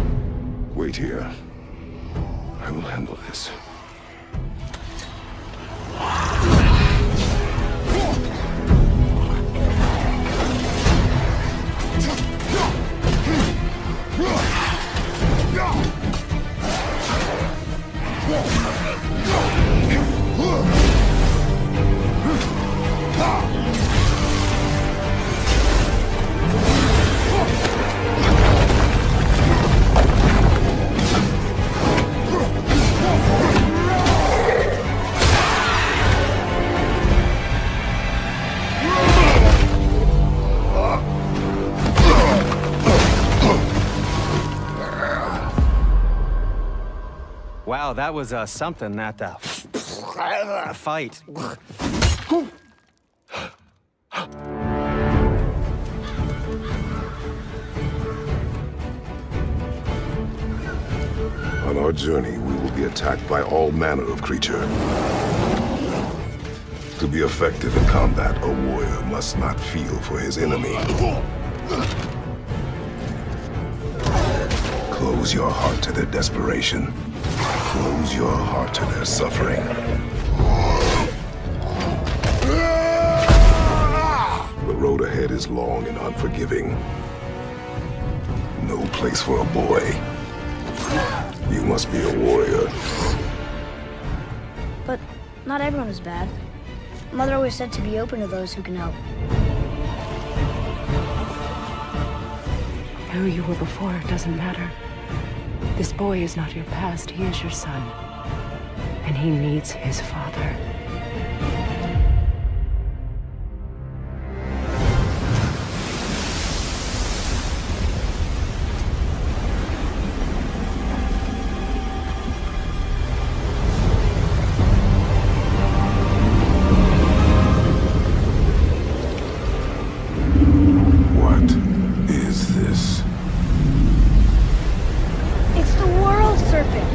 Wait here. I will handle this. Wow, that was something, that fight. On our journey, we will be attacked by all manner of creature. To be effective in combat, a warrior must not feel for his enemy. Close your heart to their desperation. Close your heart to their suffering. The road ahead is long and unforgiving. No place for a boy. You must be a warrior. But not everyone is bad. Mother always said to be open to those who can help. Who you were before doesn't matter. This boy is not your past, he is your son. And he needs his father. What is this? It's the world serpent.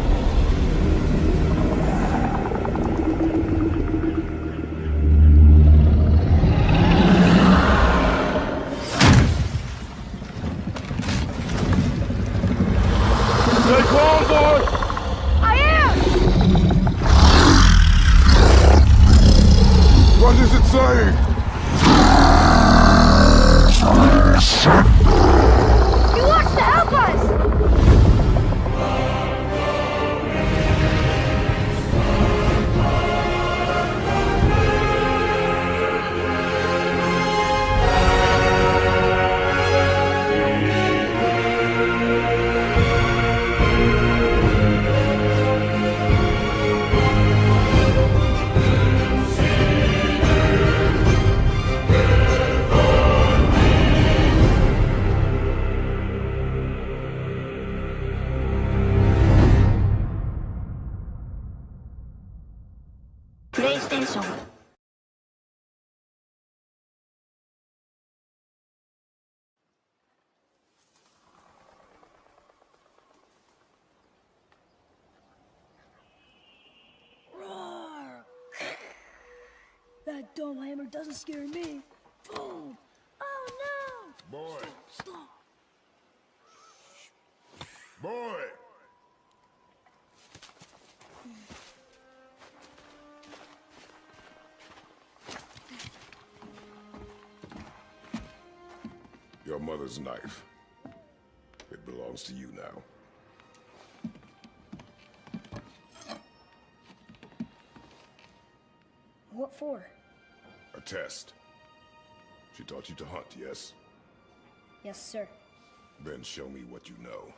That dumb hammer doesn't scare me. Boom! Oh no! Boy! Stop! Boy! Your mother's knife. It belongs to you now. What for? A test. She taught you to hunt, yes? Yes, sir. Then show me what you know.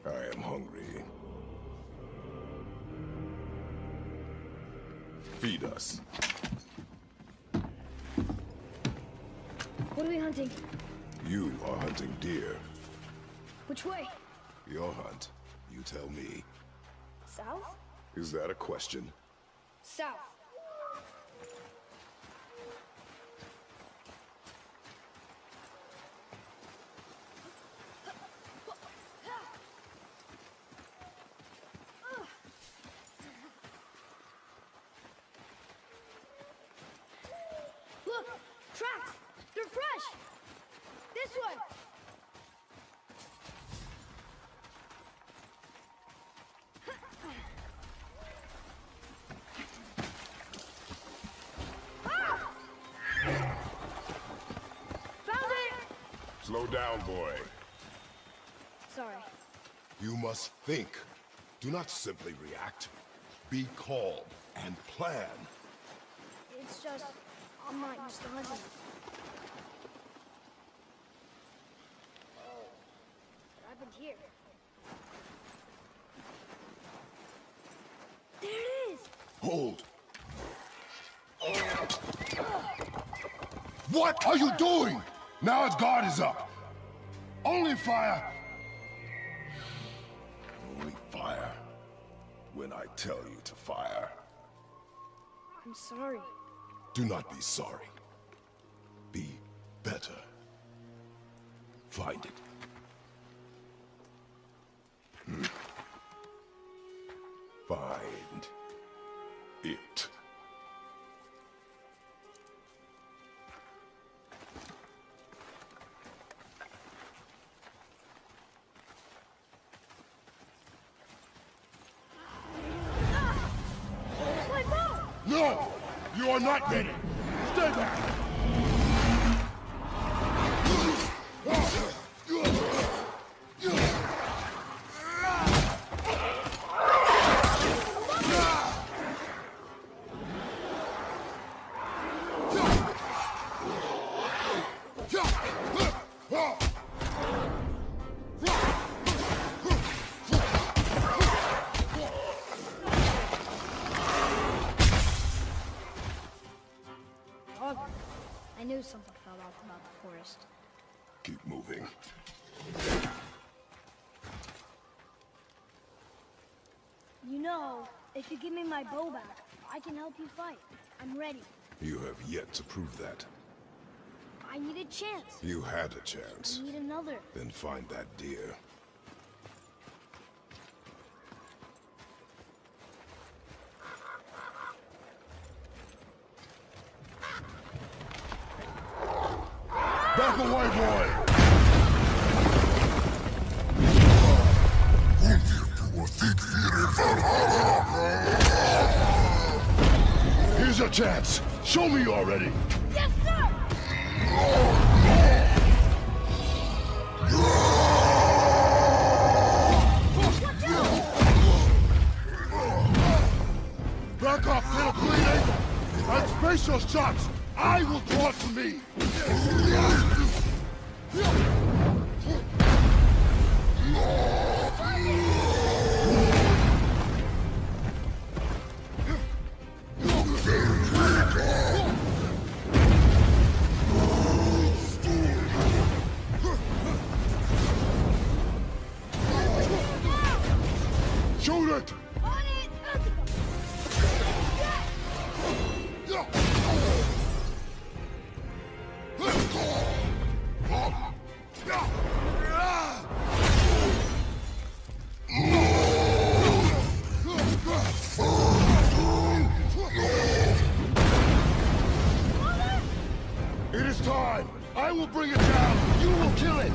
I am hungry. Feed us. What are we hunting? You are hunting deer. Which way? Your hunt. You tell me. South? Is that a question? South. Look! Tracks! They're fresh! This way! Found it! Slow down, boy. Sorry. You must think. Do not simply react. Be calm and plan. It's just, I'm not used to hunting. Oh, what happened here? There it is! Hold. What are you doing? Now its guard is up. Only fire. Only fire. When I tell you to fire. I'm sorry. Do not be sorry. Be better. Find it. Find it. My bow! No! You are not ready! Stay back! I knew something fell off about the forest. Keep moving. You know, if you give me my bow back, I can help you fight. I'm ready. You have yet to prove that. I need a chance. You had a chance. I need another. Then find that deer. Back away, boy! Here's your chance. Show me you're ready. Yes, sir! Back off, little bleeding! And space your shots! I will draw it to me! Shoot it! On it! time! I will bring it down! You will kill it!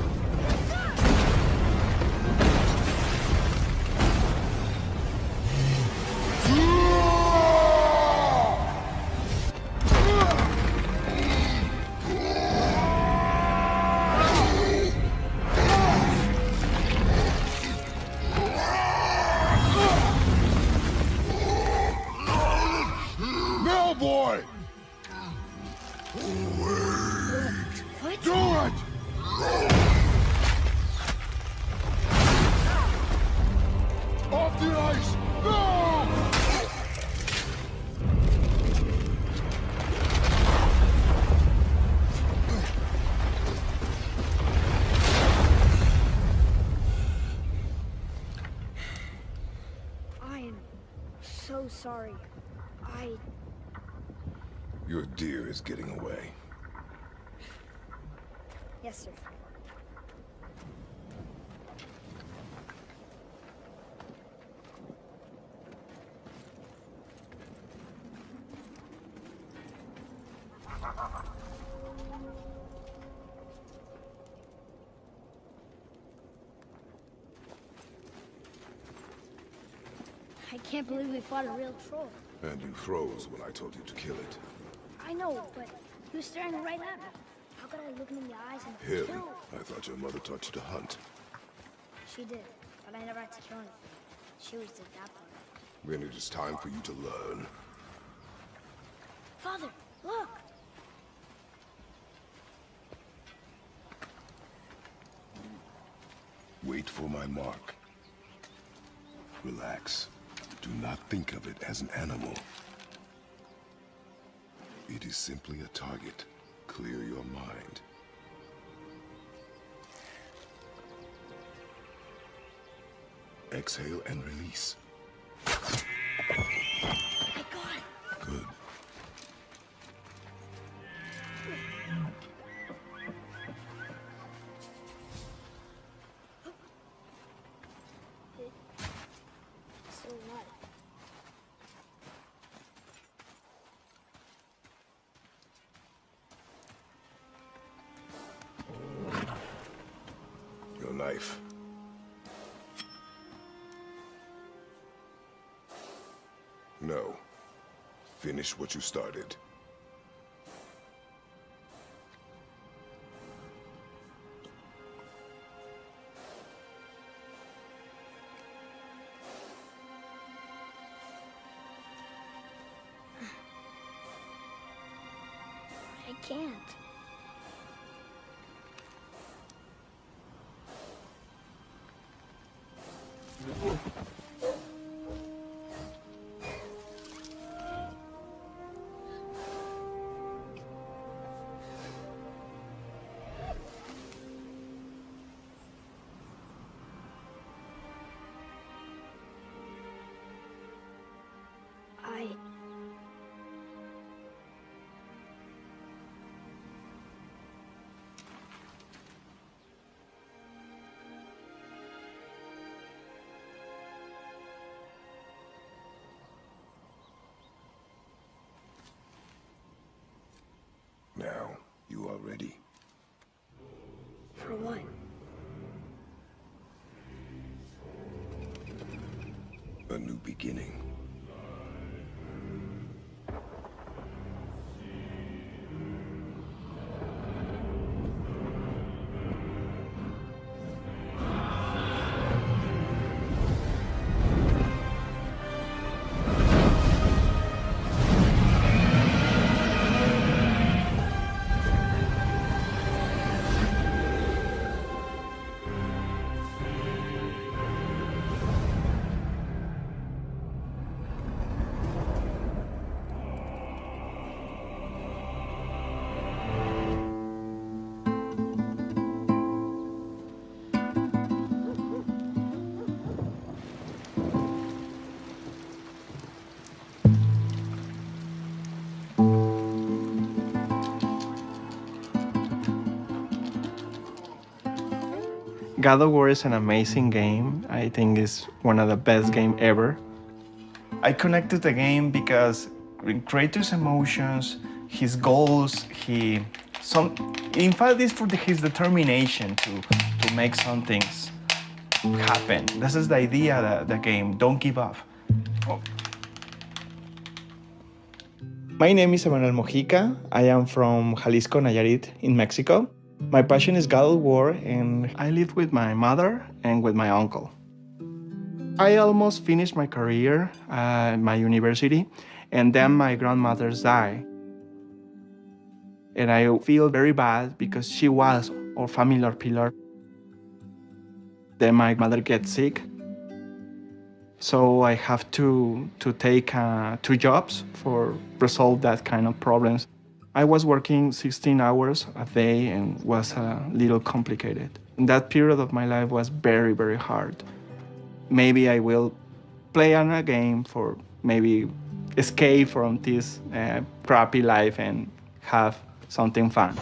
Now, boy! What? Do it! Off the ice! No! I am so sorry. Your deer is getting away. Yes, sir. I can't believe we fought a real troll. And you froze when I told you to kill it. I know, but he was staring right at me. How could I look him in the eyes and Him? kill? I thought your mother taught you to hunt. She did, but I never had to kill anything. She always did that part. Then it is time for you to learn. Father, look! Wait for my mark. Relax. Do not think of it as an animal. It is simply a target. Clear your mind. Exhale and release. I got it! Good. It's still alive. Your knife. No. Finish what you started. I can't. Now, you are ready. For what? A new beginning. God of War is an amazing game. I think it's one of the best games ever. I connected the game because Kratos' emotions, his goals, he In fact, it's for his determination to make some things happen. This is the idea of the game. Don't give up. Oh. My name is Emanuel Mojica. I am from Jalisco, Nayarit, in Mexico. My passion is God of War, and I live with my mother and with my uncle. I almost finished my career at my university, and then my grandmother died. And I feel very bad because she was our family pillar. Then my mother gets sick. So I have to take 2 jobs for resolve that kind of problems. I was working 16 hours a day and was a little complicated. And that period of my life was very, very hard. Maybe I will play on a game for maybe escape from this crappy life and have something fun.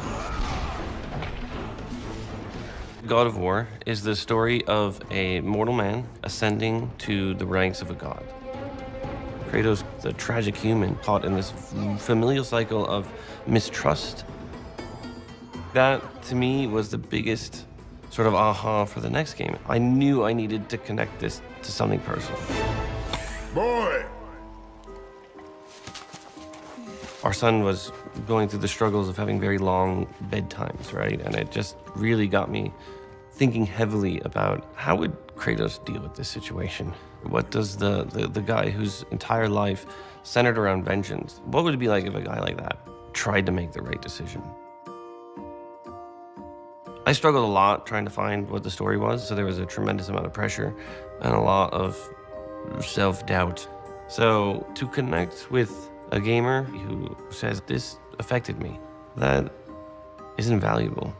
God of War is the story of a mortal man ascending to the ranks of a god. Kratos, the tragic human, caught in this familial cycle of mistrust. That, to me, was the biggest sort of aha for the next game. I knew I needed to connect this to something personal. Boy! Our son was going through the struggles of having very long bedtimes, right? And it just really got me thinking heavily about how would Kratos deal with this situation? What does the guy whose entire life centered around vengeance, what would it be like if a guy like that tried to make the right decision? I struggled a lot trying to find what the story was, so there was a tremendous amount of pressure and a lot of self-doubt. So to connect with a gamer who says, this affected me, that is invaluable.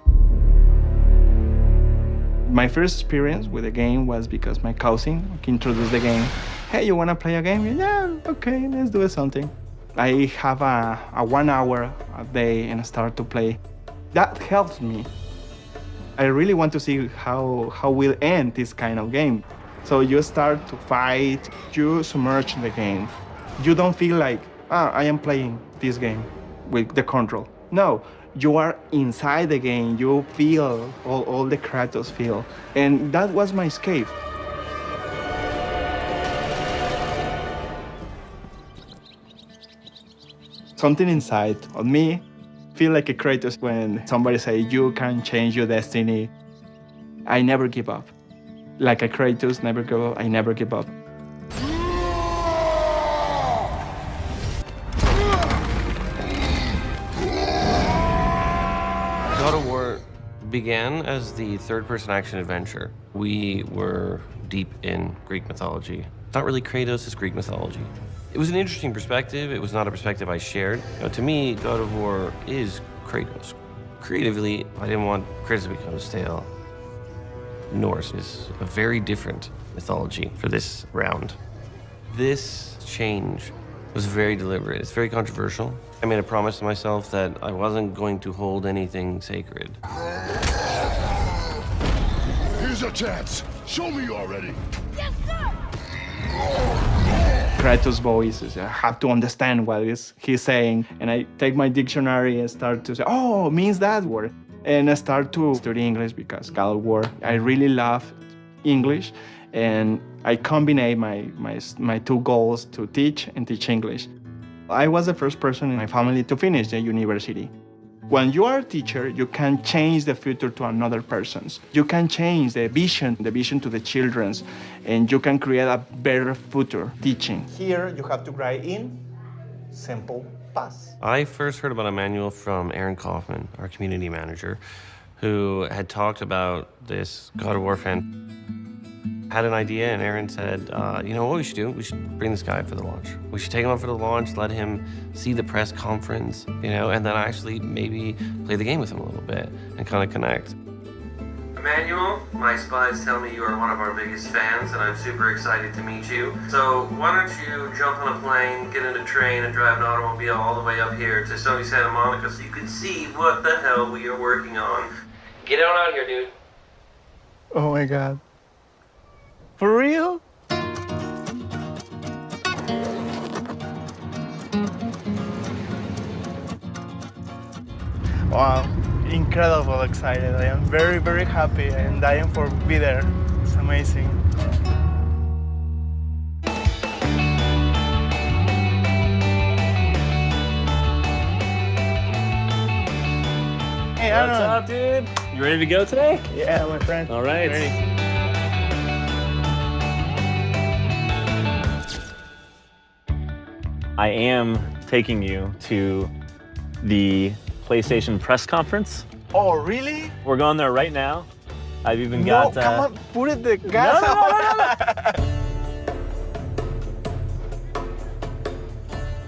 My first experience with the game was because my cousin introduced the game. Hey, you wanna play a game? Yeah, okay, let's do something. I have a 1 hour a day and I start to play. That helps me. I really want to see how will end this kind of game. So you start to fight, you submerge in the game. You don't feel like, I am playing this game with the control. No, you are inside the game. You feel all the Kratos feel. And that was my escape. Something inside of me feel like a Kratos when somebody say you can change your destiny. I never give up. Like a Kratos, never give up. I never give up. God of War began as the third-person action adventure. We were deep in Greek mythology. Not really Kratos, it's Greek mythology. It was an interesting perspective. It was not a perspective I shared. To me, God of War is Kratos. Creatively, I didn't want Kratos to become stale. Norse is a very different mythology for this round. This change was very deliberate. It's very controversial. I made a promise to myself that I wasn't going to hold anything sacred. Here's your chance. Show me already. Yes, sir! Kratos' voice is, I have to understand what he's saying. And I take my dictionary and start to say, oh, it means that word. And I start to study English because God of War, I really love English. And I combine my 2 goals to teach and teach English. I was the first person in my family to finish the university. When you are a teacher, you can change the future to another person's. You can change the vision to the children's, and you can create a better future teaching. Here, you have to write in simple past. I first heard about a manual from Aaron Kaufman, our community manager, who had talked about this God of War fan. Had an idea, and Aaron said, you know what we should do? We should bring this guy for the launch. We should take him out for the launch, let him see the press conference, you know, and then actually maybe play the game with him a little bit and kind of connect. Emmanuel, my spies tell me you are one of our biggest fans, and I'm super excited to meet you. So why don't you jump on a plane, get in a train, and drive an automobile all the way up here to sunny Santa Monica so you can see what the hell we are working on. Get on out here, dude. Oh my God. For real? Wow, incredible excited. I am very, very happy. I am dying for be there. It's amazing. Hey, What's up, dude? You ready to go today? Yeah, my friend. All right. Ready. I am taking you to the PlayStation press conference. Oh, really? We're going there right now. I've even No, got. come on, put it the gas. No.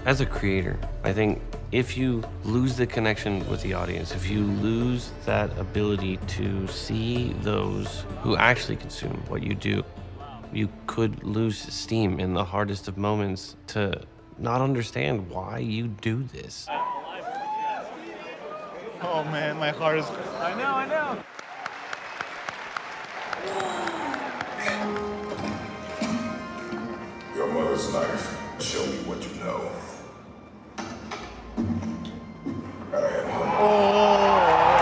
As a creator, I think if you lose the connection with the audience, if you lose that ability to see those who actually consume what you do, you could lose steam in the hardest of moments to not understand why you do this. Oh man, my heart is. I know. Your mother's knife. Show me what you know. I am humble.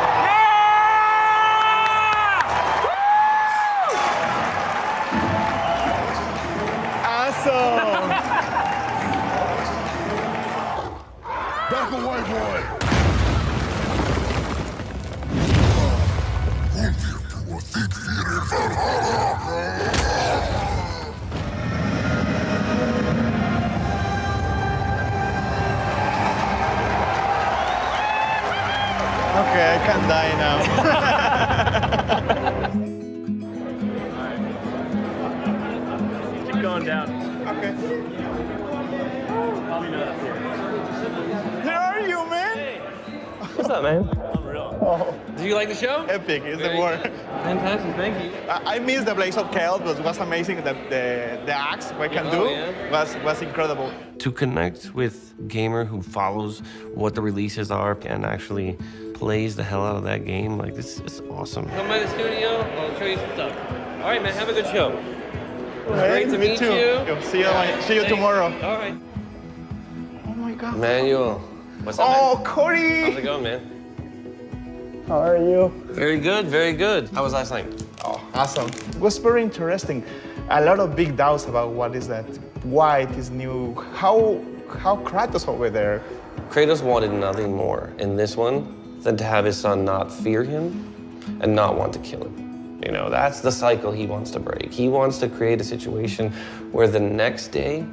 Awesome! Back away, boy! Okay, I can die now. Keep going down. Okay. Probably not up here. Where are you, man? What's up, man? Unreal. Oh, Do you like the show? epic, it's Very the word. Fantastic, thank you. I missed the Blaze of Chaos, but it was amazing. The axe, what I can do, was incredible. To connect with a gamer who follows what the releases are and actually plays the hell out of that game, like this is awesome. Come by the studio, I'll show you some stuff. All right, man, have a good show. Great to meet too. you. See you tomorrow. All right. Oh my God. Manuel, what's up, Oh, man? Cody! How's it going, man? How are you? Very good, very good. How was last night? Oh, awesome. It was very interesting. A lot of big doubts about what is that, why it is new, how Kratos over there. Kratos wanted nothing more in this one than to have his son not fear him and not want to kill him. You know, that's the cycle he wants to break. He wants to create a situation where the next day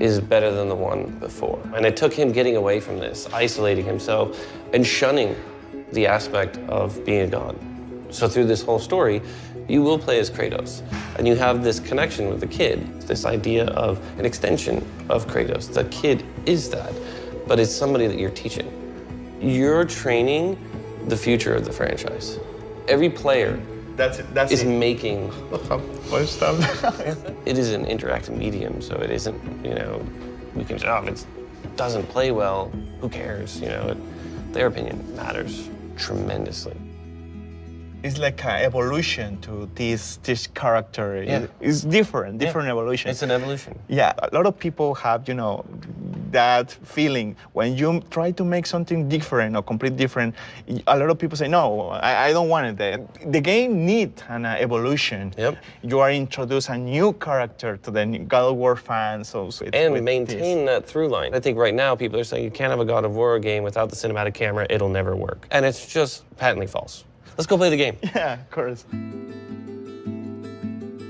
is better than the one before. And it took him getting away from this, isolating himself, and shunning the aspect of being a god. So through this whole story, you will play as Kratos, and you have this connection with the kid, this idea of an extension of Kratos. The kid is that, but it's somebody that you're teaching. You're training the future of the franchise. Every player is making. It is an interactive medium, so it isn't, you know, we can say, oh, if it doesn't play well, who cares? You know, their opinion matters tremendously. It's like an evolution to this character. Yeah. It's different evolution. It's an evolution. Yeah, a lot of people have, you know, that feeling when you try to make something different or completely different. A lot of people say, no, I don't want it. The game needs an evolution. Yep. You are introduce a new character to the God of War fans. And maintain that through line. I think right now people are saying you can't have a God of War game without the cinematic camera, it'll never work. And it's just patently false. Let's go play the game. Yeah, of course.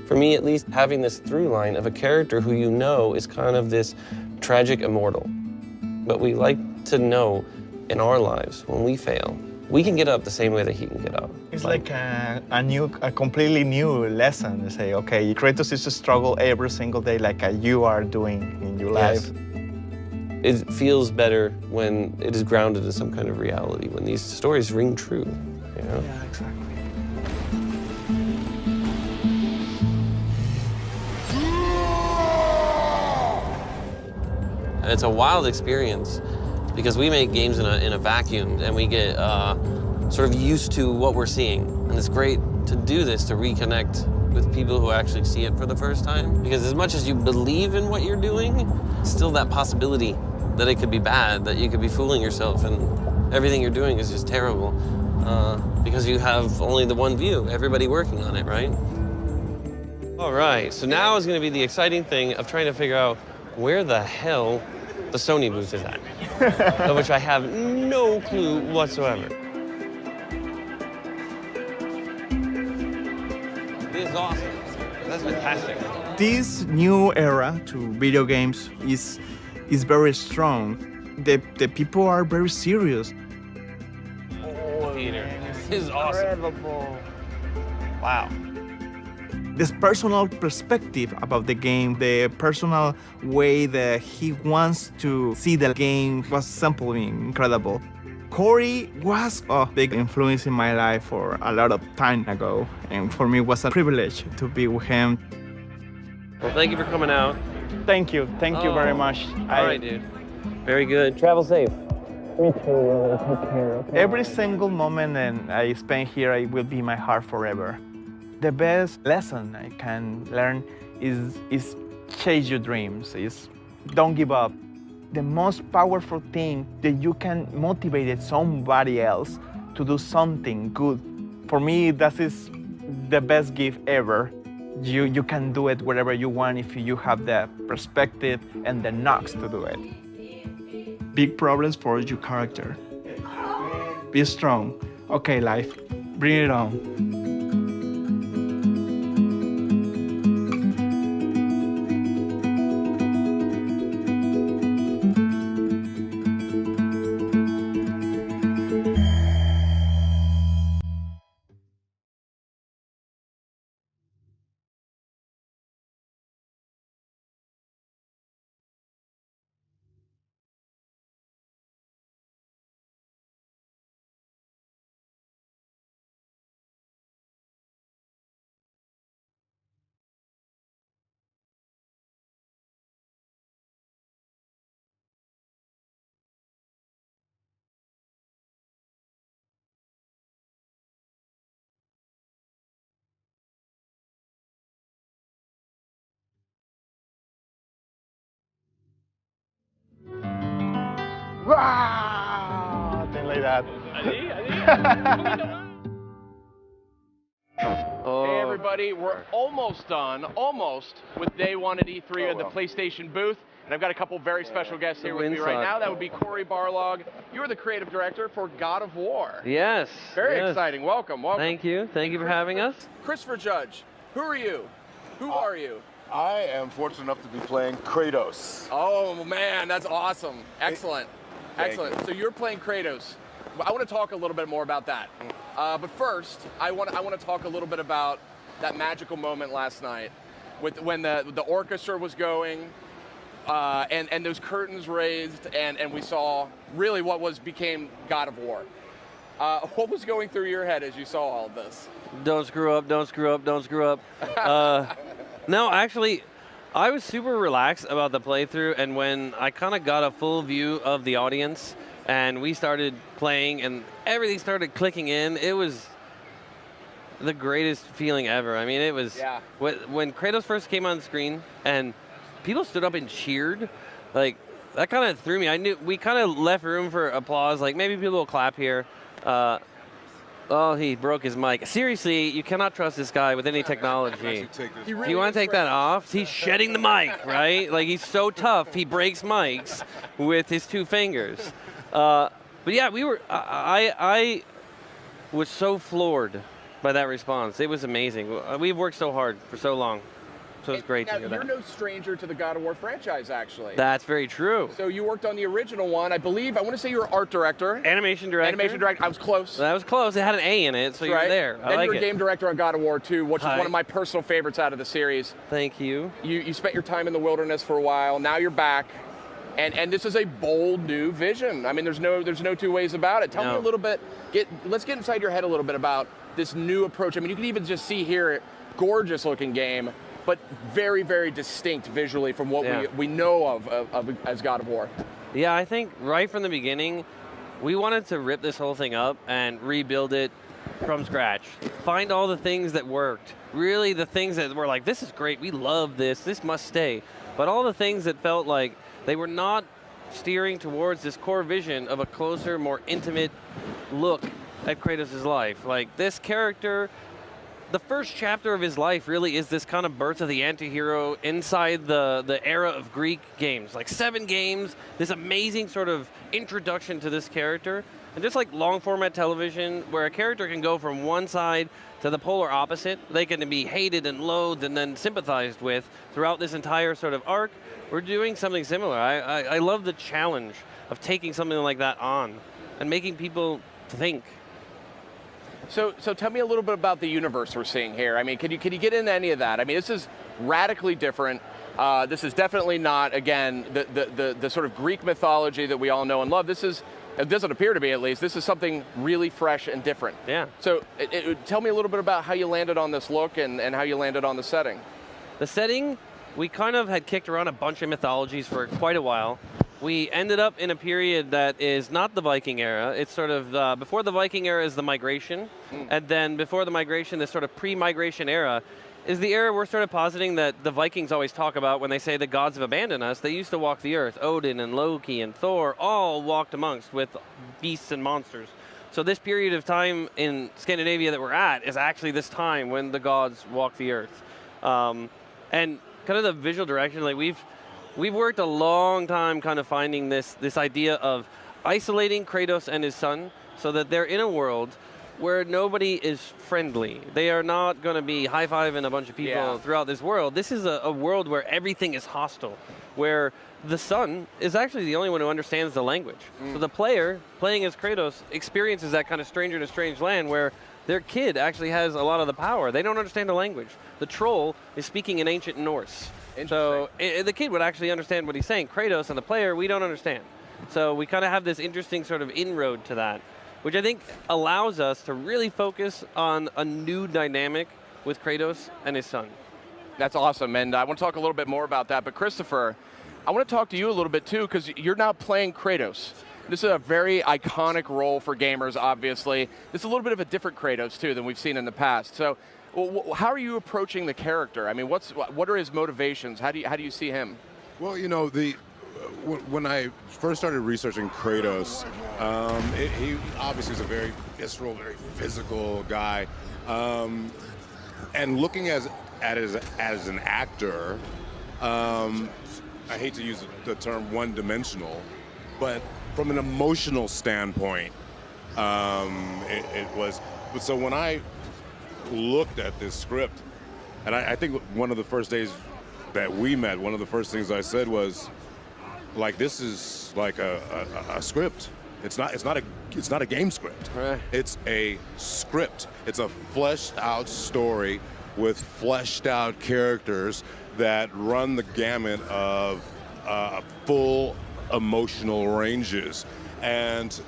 For me, at least, having this through line of a character who you know is kind of this tragic immortal. But we like to know in our lives, when we fail, we can get up the same way that he can get up. It's like a completely new lesson to say, okay, Kratos is a struggle every single day like you are doing in your life. It feels better when it is grounded in some kind of reality, when these stories ring true, you know? Yeah, exactly. And it's a wild experience because we make games in a vacuum and we get sort of used to what we're seeing. And it's great to do this, to reconnect with people who actually see it for the first time. Because as much as you believe in what you're doing, still that possibility that it could be bad, that you could be fooling yourself. And everything you're doing is just terrible because you have only the one view, everybody working on it, right? All right, so now is going to be the exciting thing of trying to figure out where the hell the Sony booth is at, of which I have no clue whatsoever. This is awesome. That's fantastic. This new era to video games is very strong. The people are very serious. The theater. This is awesome. Incredible. Wow. This personal perspective about the game, the personal way that he wants to see the game was simply incredible. Corey was a big influence in my life for a lot of time ago, and for me it was a privilege to be with him. Well, thank you for coming out. Thank you very much. All right, dude. Very good. Travel safe. Me too, brother. Take care. Okay? Every single moment that I spend here, it will be in my heart forever. The best lesson I can learn is chase your dreams. Is don't give up. The most powerful thing that you can motivate somebody else to do something good. For me, that is the best gift ever. You can do it wherever you want if you have the perspective and the knocks to do it. Big problems for your character. Be strong. Okay, life, bring it on. Thing like that. Hey everybody, we're almost done, with day one at E3 of the PlayStation booth. And I've got a couple very special guests here with me right now. That would be Corey Barlog. You're the creative director for God of War. Yes. Very exciting. Welcome. Thank you. Thank you for having us. Christopher Judge, who are you? Who are you? I am fortunate enough to be playing Kratos. Oh man, that's awesome. Excellent. Excellent. So you're playing Kratos. I want to talk a little bit more about that. But first, I want to talk a little bit about that magical moment last night when the orchestra was going and those curtains raised and we saw really what became God of War. What was going through your head as you saw all of this? Don't screw up, don't screw up, don't screw up. No, actually, I was super relaxed about the playthrough, and when I kind of got a full view of the audience and we started playing and everything started clicking in, it was the greatest feeling ever. I mean, it was when Kratos first came on screen and people stood up and cheered, like that kind of threw me. I knew we kind of left room for applause, like maybe people will clap here. Oh, he broke his mic. Seriously, you cannot trust this guy with any technology. Do you want to take that off? He's shedding the mic, right? Like, he's so tough, he breaks mics with his 2 fingers. But yeah, I was so floored by that response. It was amazing. We've worked so hard for so long. So it's great to hear that. You're no stranger to the God of War franchise, actually. That's very true. So you worked on the original one. I want to say you were art director. Animation director. Animation director. I was close. That was close. It had an A in it, so you were there. Then you were game director on God of War 2, which is one of my personal favorites out of the series. Thank you. You spent your time in the wilderness for a while. Now you're back. And this is a bold new vision. I mean, there's no two ways about it. Tell me a little bit. Let's get inside your head a little bit about this new approach. I mean, you can even just see here, gorgeous looking game, but very, very distinct visually from what we know of as God of War. Yeah, I think right from the beginning, we wanted to rip this whole thing up and rebuild it from scratch. Find all the things that worked. Really the things that were like, this is great, we love this must stay. But all the things that felt like they were not steering towards this core vision of a closer, more intimate look at Kratos' life. Like, this character, the first chapter of his life really is this kind of birth of the anti-hero inside the era of Greek games. Like 7 games, this amazing sort of introduction to this character. And just like long format television, where a character can go from one side to the polar opposite, they can be hated and loathed and then sympathized with throughout this entire sort of arc, we're doing something similar. I love the challenge of taking something like that on and making people think. So tell me a little bit about the universe we're seeing here. I mean, can you get into any of that? I mean, this is radically different. This is definitely not, again, the sort of Greek mythology that we all know and love. This is, it doesn't appear to be at least, this is something really fresh and different. Yeah. So tell me a little bit about how you landed on this look and how you landed on the setting. The setting, we kind of had kicked around a bunch of mythologies for quite a while. We ended up in a period that is not the Viking era. It's sort of, before the Viking era is the migration, and then before the migration, this sort of pre-migration era, is the era we're sort of positing that the Vikings always talk about when they say the gods have abandoned us. They used to walk the earth. Odin and Loki and Thor all walked amongst with beasts and monsters. So this period of time in Scandinavia that we're at is actually this time when the gods walk the earth. And kind of the visual direction, like we've worked a long time kind of finding this idea of isolating Kratos and his son so that they're in a world where nobody is friendly. They are not going to be high-fiving a bunch of people throughout this world. This is a world where everything is hostile, where the son is actually the only one who understands the language. So the player, playing as Kratos, experiences that kind of stranger in a strange land where their kid actually has a lot of the power. They don't understand the language. The troll is speaking in ancient Norse. So the kid would actually understand what he's saying. Kratos and the player, we don't understand. So we kind of have this interesting sort of inroad to that, which I think allows us to really focus on a new dynamic with Kratos and his son. That's awesome, and I want to talk a little bit more about that. But Christopher, I want to talk to you a little bit too, because you're now playing Kratos. This is a very iconic role for gamers, obviously. This is a little bit of a different Kratos too than we've seen in the past. So how are you approaching the character? I mean, what are his motivations? How do you see him? Well, you know, when I first started researching Kratos, he obviously is a very visceral, very physical guy, and looking at it as an actor, I hate to use the term one-dimensional, but from an emotional standpoint, it was. So when I looked at this script, and I think one of the first days that we met, one of the first things I said was, like, this is like a script. It's not a game script. Right. It's a script. It's a fleshed out story with fleshed out characters that run the gamut of full emotional ranges. And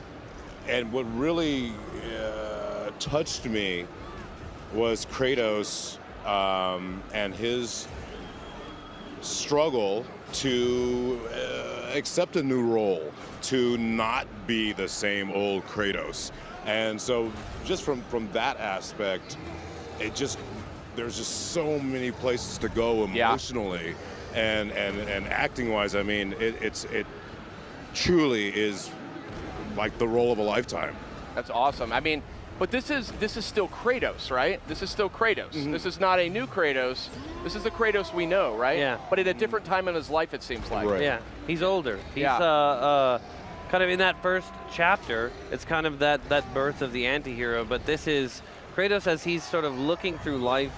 what really touched me was Kratos and his struggle to accept a new role, to not be the same old Kratos. And so just from that aspect, there's just so many places to go emotionally and acting wise. I mean, it truly is like the role of a lifetime. That's awesome. I mean, but this is still Kratos, right? This is still Kratos. Mm-hmm. This is not a new Kratos. This is the Kratos we know, right? Yeah. But at a different time in his life, it seems like. Right. Yeah, he's older. He's kind of in that first chapter. It's kind of that birth of the anti-hero, but this is Kratos as he's sort of looking through life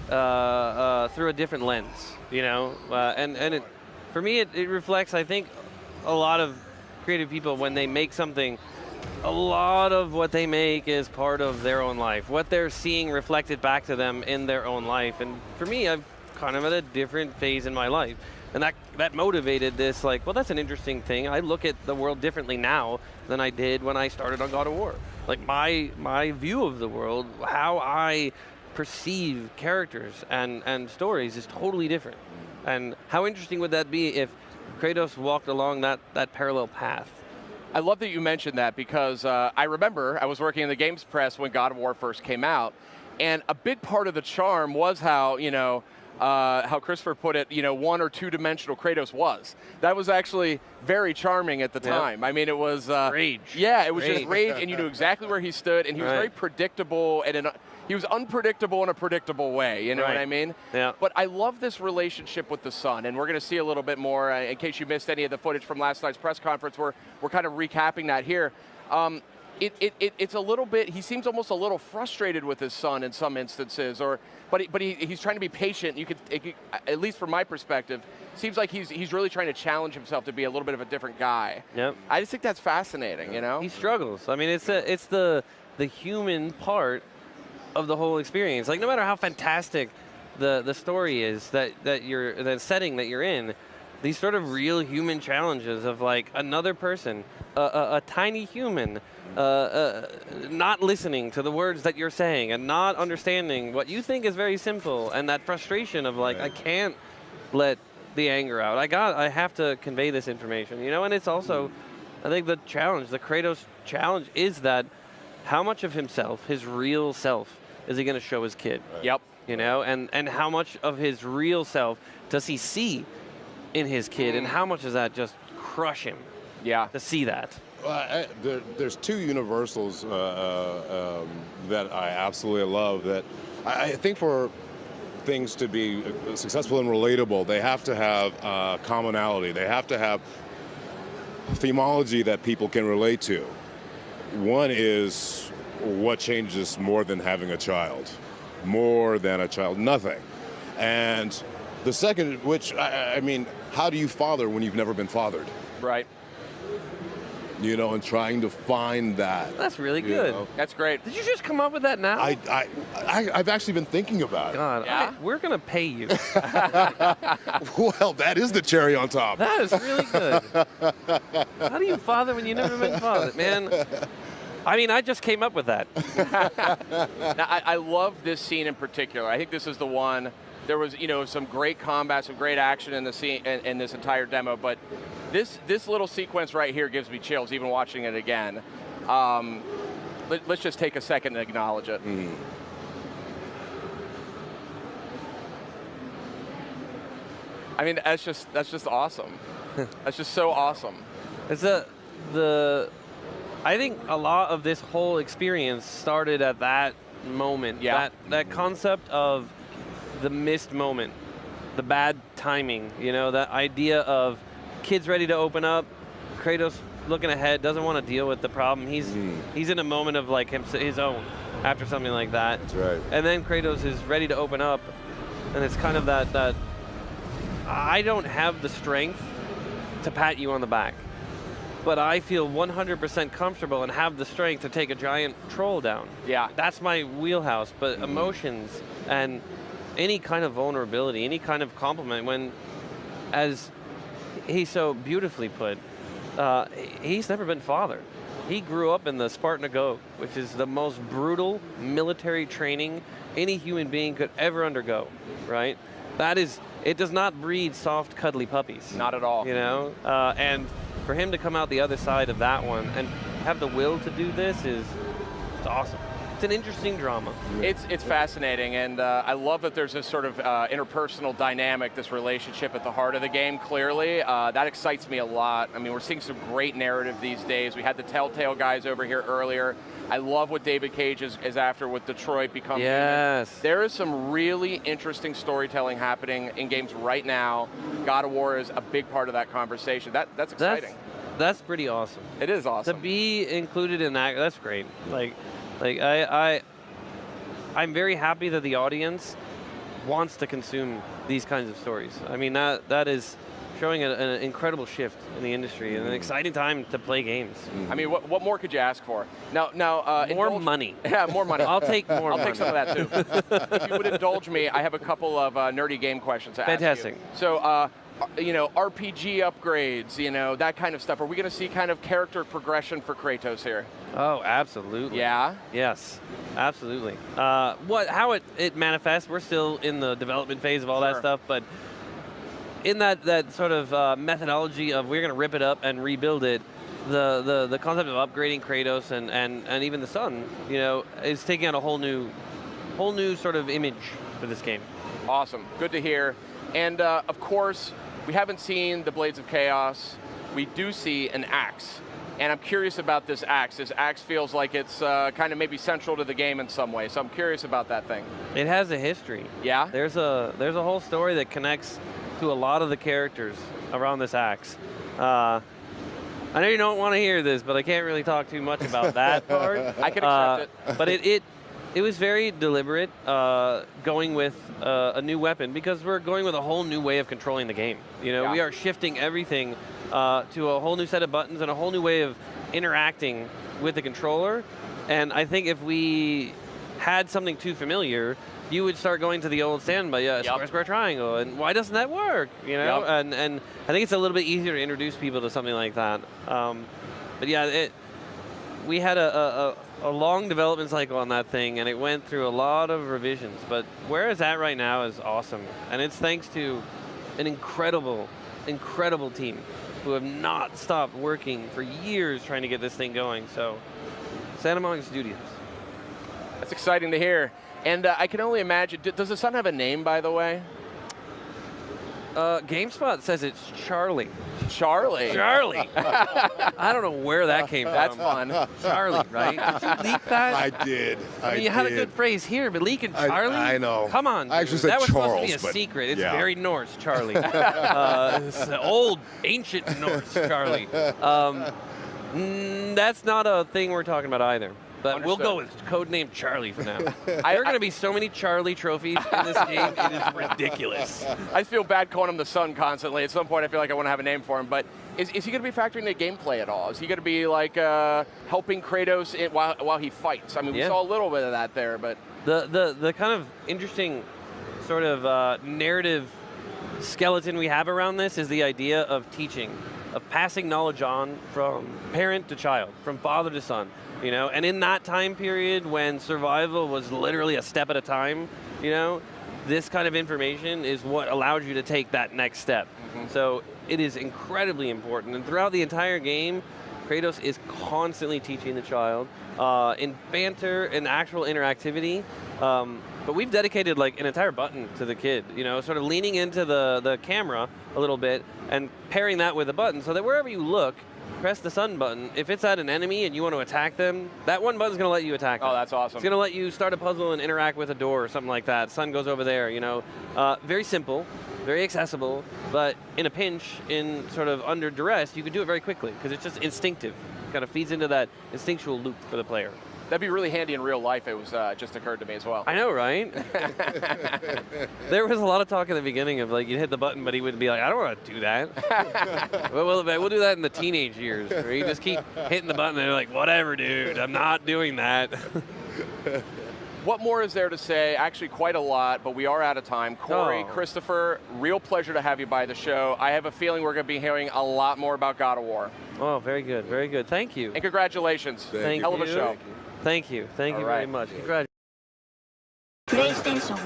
through a different lens, you know? For me, it reflects, I think, a lot of creative people when they make something. A lot of what they make is part of their own life, what they're seeing reflected back to them in their own life. And for me, I'm kind of at a different phase in my life. And that motivated this, like, well, that's an interesting thing. I look at the world differently now than I did when I started on God of War. Like, my view of the world, how I perceive characters and stories is totally different. And how interesting would that be if Kratos walked along that parallel path? I love that you mentioned that because I remember I was working in the games press when God of War first came out, and a big part of the charm was how, you know, how Christopher put it, one or two dimensional Kratos was. That was actually very charming at the time. I mean, it was rage. Yeah, it was just rage, and you knew exactly where he stood, and he was very predictable, and he was unpredictable in a predictable way. You know what I mean? Yeah. But I love this relationship with the son, and we're going to see a little bit more. In case you missed any of the footage from last night's press conference, we're kind of recapping that here. It's a little bit. He seems almost a little frustrated with his son in some instances, but he's trying to be patient. You could, at least from my perspective, seems like he's really trying to challenge himself to be a little bit of a different guy. Yep. I just think that's fascinating. He struggles. I mean, it's the human part of the whole experience. Like, no matter how fantastic the story is the setting that you're in, these sort of real human challenges of like another person, a tiny human, not listening to the words that you're saying and not understanding what you think is very simple, and that frustration of like, I can't let the anger out. I have to convey this information, and it's also, I think the Kratos challenge is that how much of himself, his real self, is he going to show his kid? Yep. And how much of his real self does he see in his kid, and how much does that just crush him? Yeah. To see that. There's two universals that I absolutely love. That I think for things to be successful and relatable, they have to have commonality. They have to have themology that people can relate to. One is what changes more than having a child, more than a child, nothing. And the second, which I mean, how do you father when you've never been fathered? Right. And trying to find that. That's really good. That's great. Did you just come up with that now? I've actually been thinking about it. God, we're gonna pay you. Well, that is the cherry on top. That is really good. How do you father when you've never been fathered, man? I mean, I just came up with that. Now, I love this scene in particular. I think this is the one. There was, some great combat, some great action in the scene in this entire demo, but this little sequence right here gives me chills, even watching it again. Let's just take a second and acknowledge it. I mean, that's just awesome. That's just so awesome. I think a lot of this whole experience started at that moment. Yeah. That concept of the missed moment, the bad timing, that idea of kids ready to open up, Kratos looking ahead, doesn't want to deal with the problem. He's in a moment of like his own after something like that. That's right. And then Kratos is ready to open up, and it's kind of that I don't have the strength to pat you on the back, but I feel 100% comfortable and have the strength to take a giant troll down. Yeah. That's my wheelhouse, but emotions and any kind of vulnerability, any kind of compliment, when, as he so beautifully put, he's never been fathered. He grew up in the Spartan Go, which is the most brutal military training any human being could ever undergo, right? It does not breed soft, cuddly puppies. Not at all. And for him to come out the other side of that one and have the will to do this is awesome. It's an interesting drama. It's fascinating, and I love that there's this sort of interpersonal dynamic, this relationship at the heart of the game, clearly. That excites me a lot. I mean, we're seeing some great narrative these days. We had the Telltale guys over here earlier. I love what David Cage is after with Detroit Become Human. There is some really interesting storytelling happening in games right now. God of War is a big part of that conversation. That's exciting. That's pretty awesome. It is awesome. To be included in that, that's great. I'm very happy that the audience wants to consume these kinds of stories. I mean, that is showing an incredible shift in the industry and an exciting time to play games. I mean, what more could you ask for? Now, more money. Yeah, more money. I'll take more. I'll take some of that too. If you would indulge me, I have a couple of nerdy game questions to ask you. Fantastic. So, RPG upgrades, that kind of stuff. Are we going to see kind of character progression for Kratos here? Oh, absolutely. Yeah? Yes, absolutely. How it manifests, we're still in the development phase of all that stuff, but in that sort of methodology of we're going to rip it up and rebuild it, the concept of upgrading Kratos and even the son, is taking on a whole new sort of image for this game. Awesome. Good to hear. And of course, we haven't seen the Blades of Chaos. We do see an axe. And I'm curious about this axe. This axe feels like it's kind of maybe central to the game in some way. So I'm curious about that thing. It has a history. Yeah? There's a whole story that connects to a lot of the characters around this axe. I know you don't want to hear this, but I can't really talk too much about that part. I can accept it. But it was very deliberate going with a new weapon because we're going with a whole new way of controlling the game. You know, we are shifting everything to a whole new set of buttons and a whole new way of interacting with the controller. And I think if we had something too familiar, you would start going to the old standby, square, square, triangle, and why doesn't that work? You know, and I think it's a little bit easier to introduce people to something like that. But yeah, we had a long development cycle on that thing, and it went through a lot of revisions. But where it's at right now is awesome, and it's thanks to an incredible team who have not stopped working for years trying to get this thing going. So, Santa Monica Studios. That's exciting to hear. And I can only imagine, does the son have a name, by the way? GameSpot says it's Charlie. Charlie? Charlie. I don't know where that came from. That's fun. Charlie, right? Did you leak that? I did. I mean, you had a good phrase here, but leaking Charlie? I know. Come on, I actually said that was Charles, supposed to be a secret. It's yeah. very Norse, Charlie. It's old, ancient Norse, Charlie. That's not a thing we're talking about either. But we'll go with codename Charlie for now. There are going to be so many Charlie trophies in this game, it is ridiculous. I feel bad calling him the son constantly. At some point, I feel like I want to have a name for him. But is he going to be factoring the gameplay at all? Is he going to be like helping Kratos while he fights? I mean, we saw a little bit of that there, but the kind of interesting sort of narrative skeleton we have around this is the idea of teaching, of passing knowledge on from parent to child, from father to son. You know, and in that time period when survival was literally a step at a time, you know, this kind of information is what allows you to take that next step. So it is incredibly important. And throughout the entire game, Kratos is constantly teaching the child in banter and actual interactivity. But we've dedicated like an entire button to the kid, you know, sort of leaning into the camera a little bit and pairing that with a button so that wherever you look, press the sun button. If it's at an enemy and you want to attack them, that one button's going to let you attack them. Oh, that's awesome. It's going to let you start a puzzle and interact with a door or something like that. Sun goes over there, you know. Very simple, very accessible, but in a pinch, in sort of under duress, you can do it very quickly because it's just instinctive. It kind of feeds into that instinctual loop for the player. that'd be really handy in real life. It was just occurred to me as well. I know, right? There was a lot of talk at the beginning of like, you hit the button, but he would be like, I don't want to do that. we'll do that in the teenage years, where you just keep hitting the button and they're like, whatever, dude, I'm not doing that. What more is there to say? Actually, quite a lot, but we are out of time. Corey, Christopher, real pleasure to have you by the show. I have a feeling we're going to be hearing a lot more about God of War. Oh, very good, very good. Thank you. And congratulations. Thank Hell of a show. Thank you. Thank you very much. Congratulations. PlayStation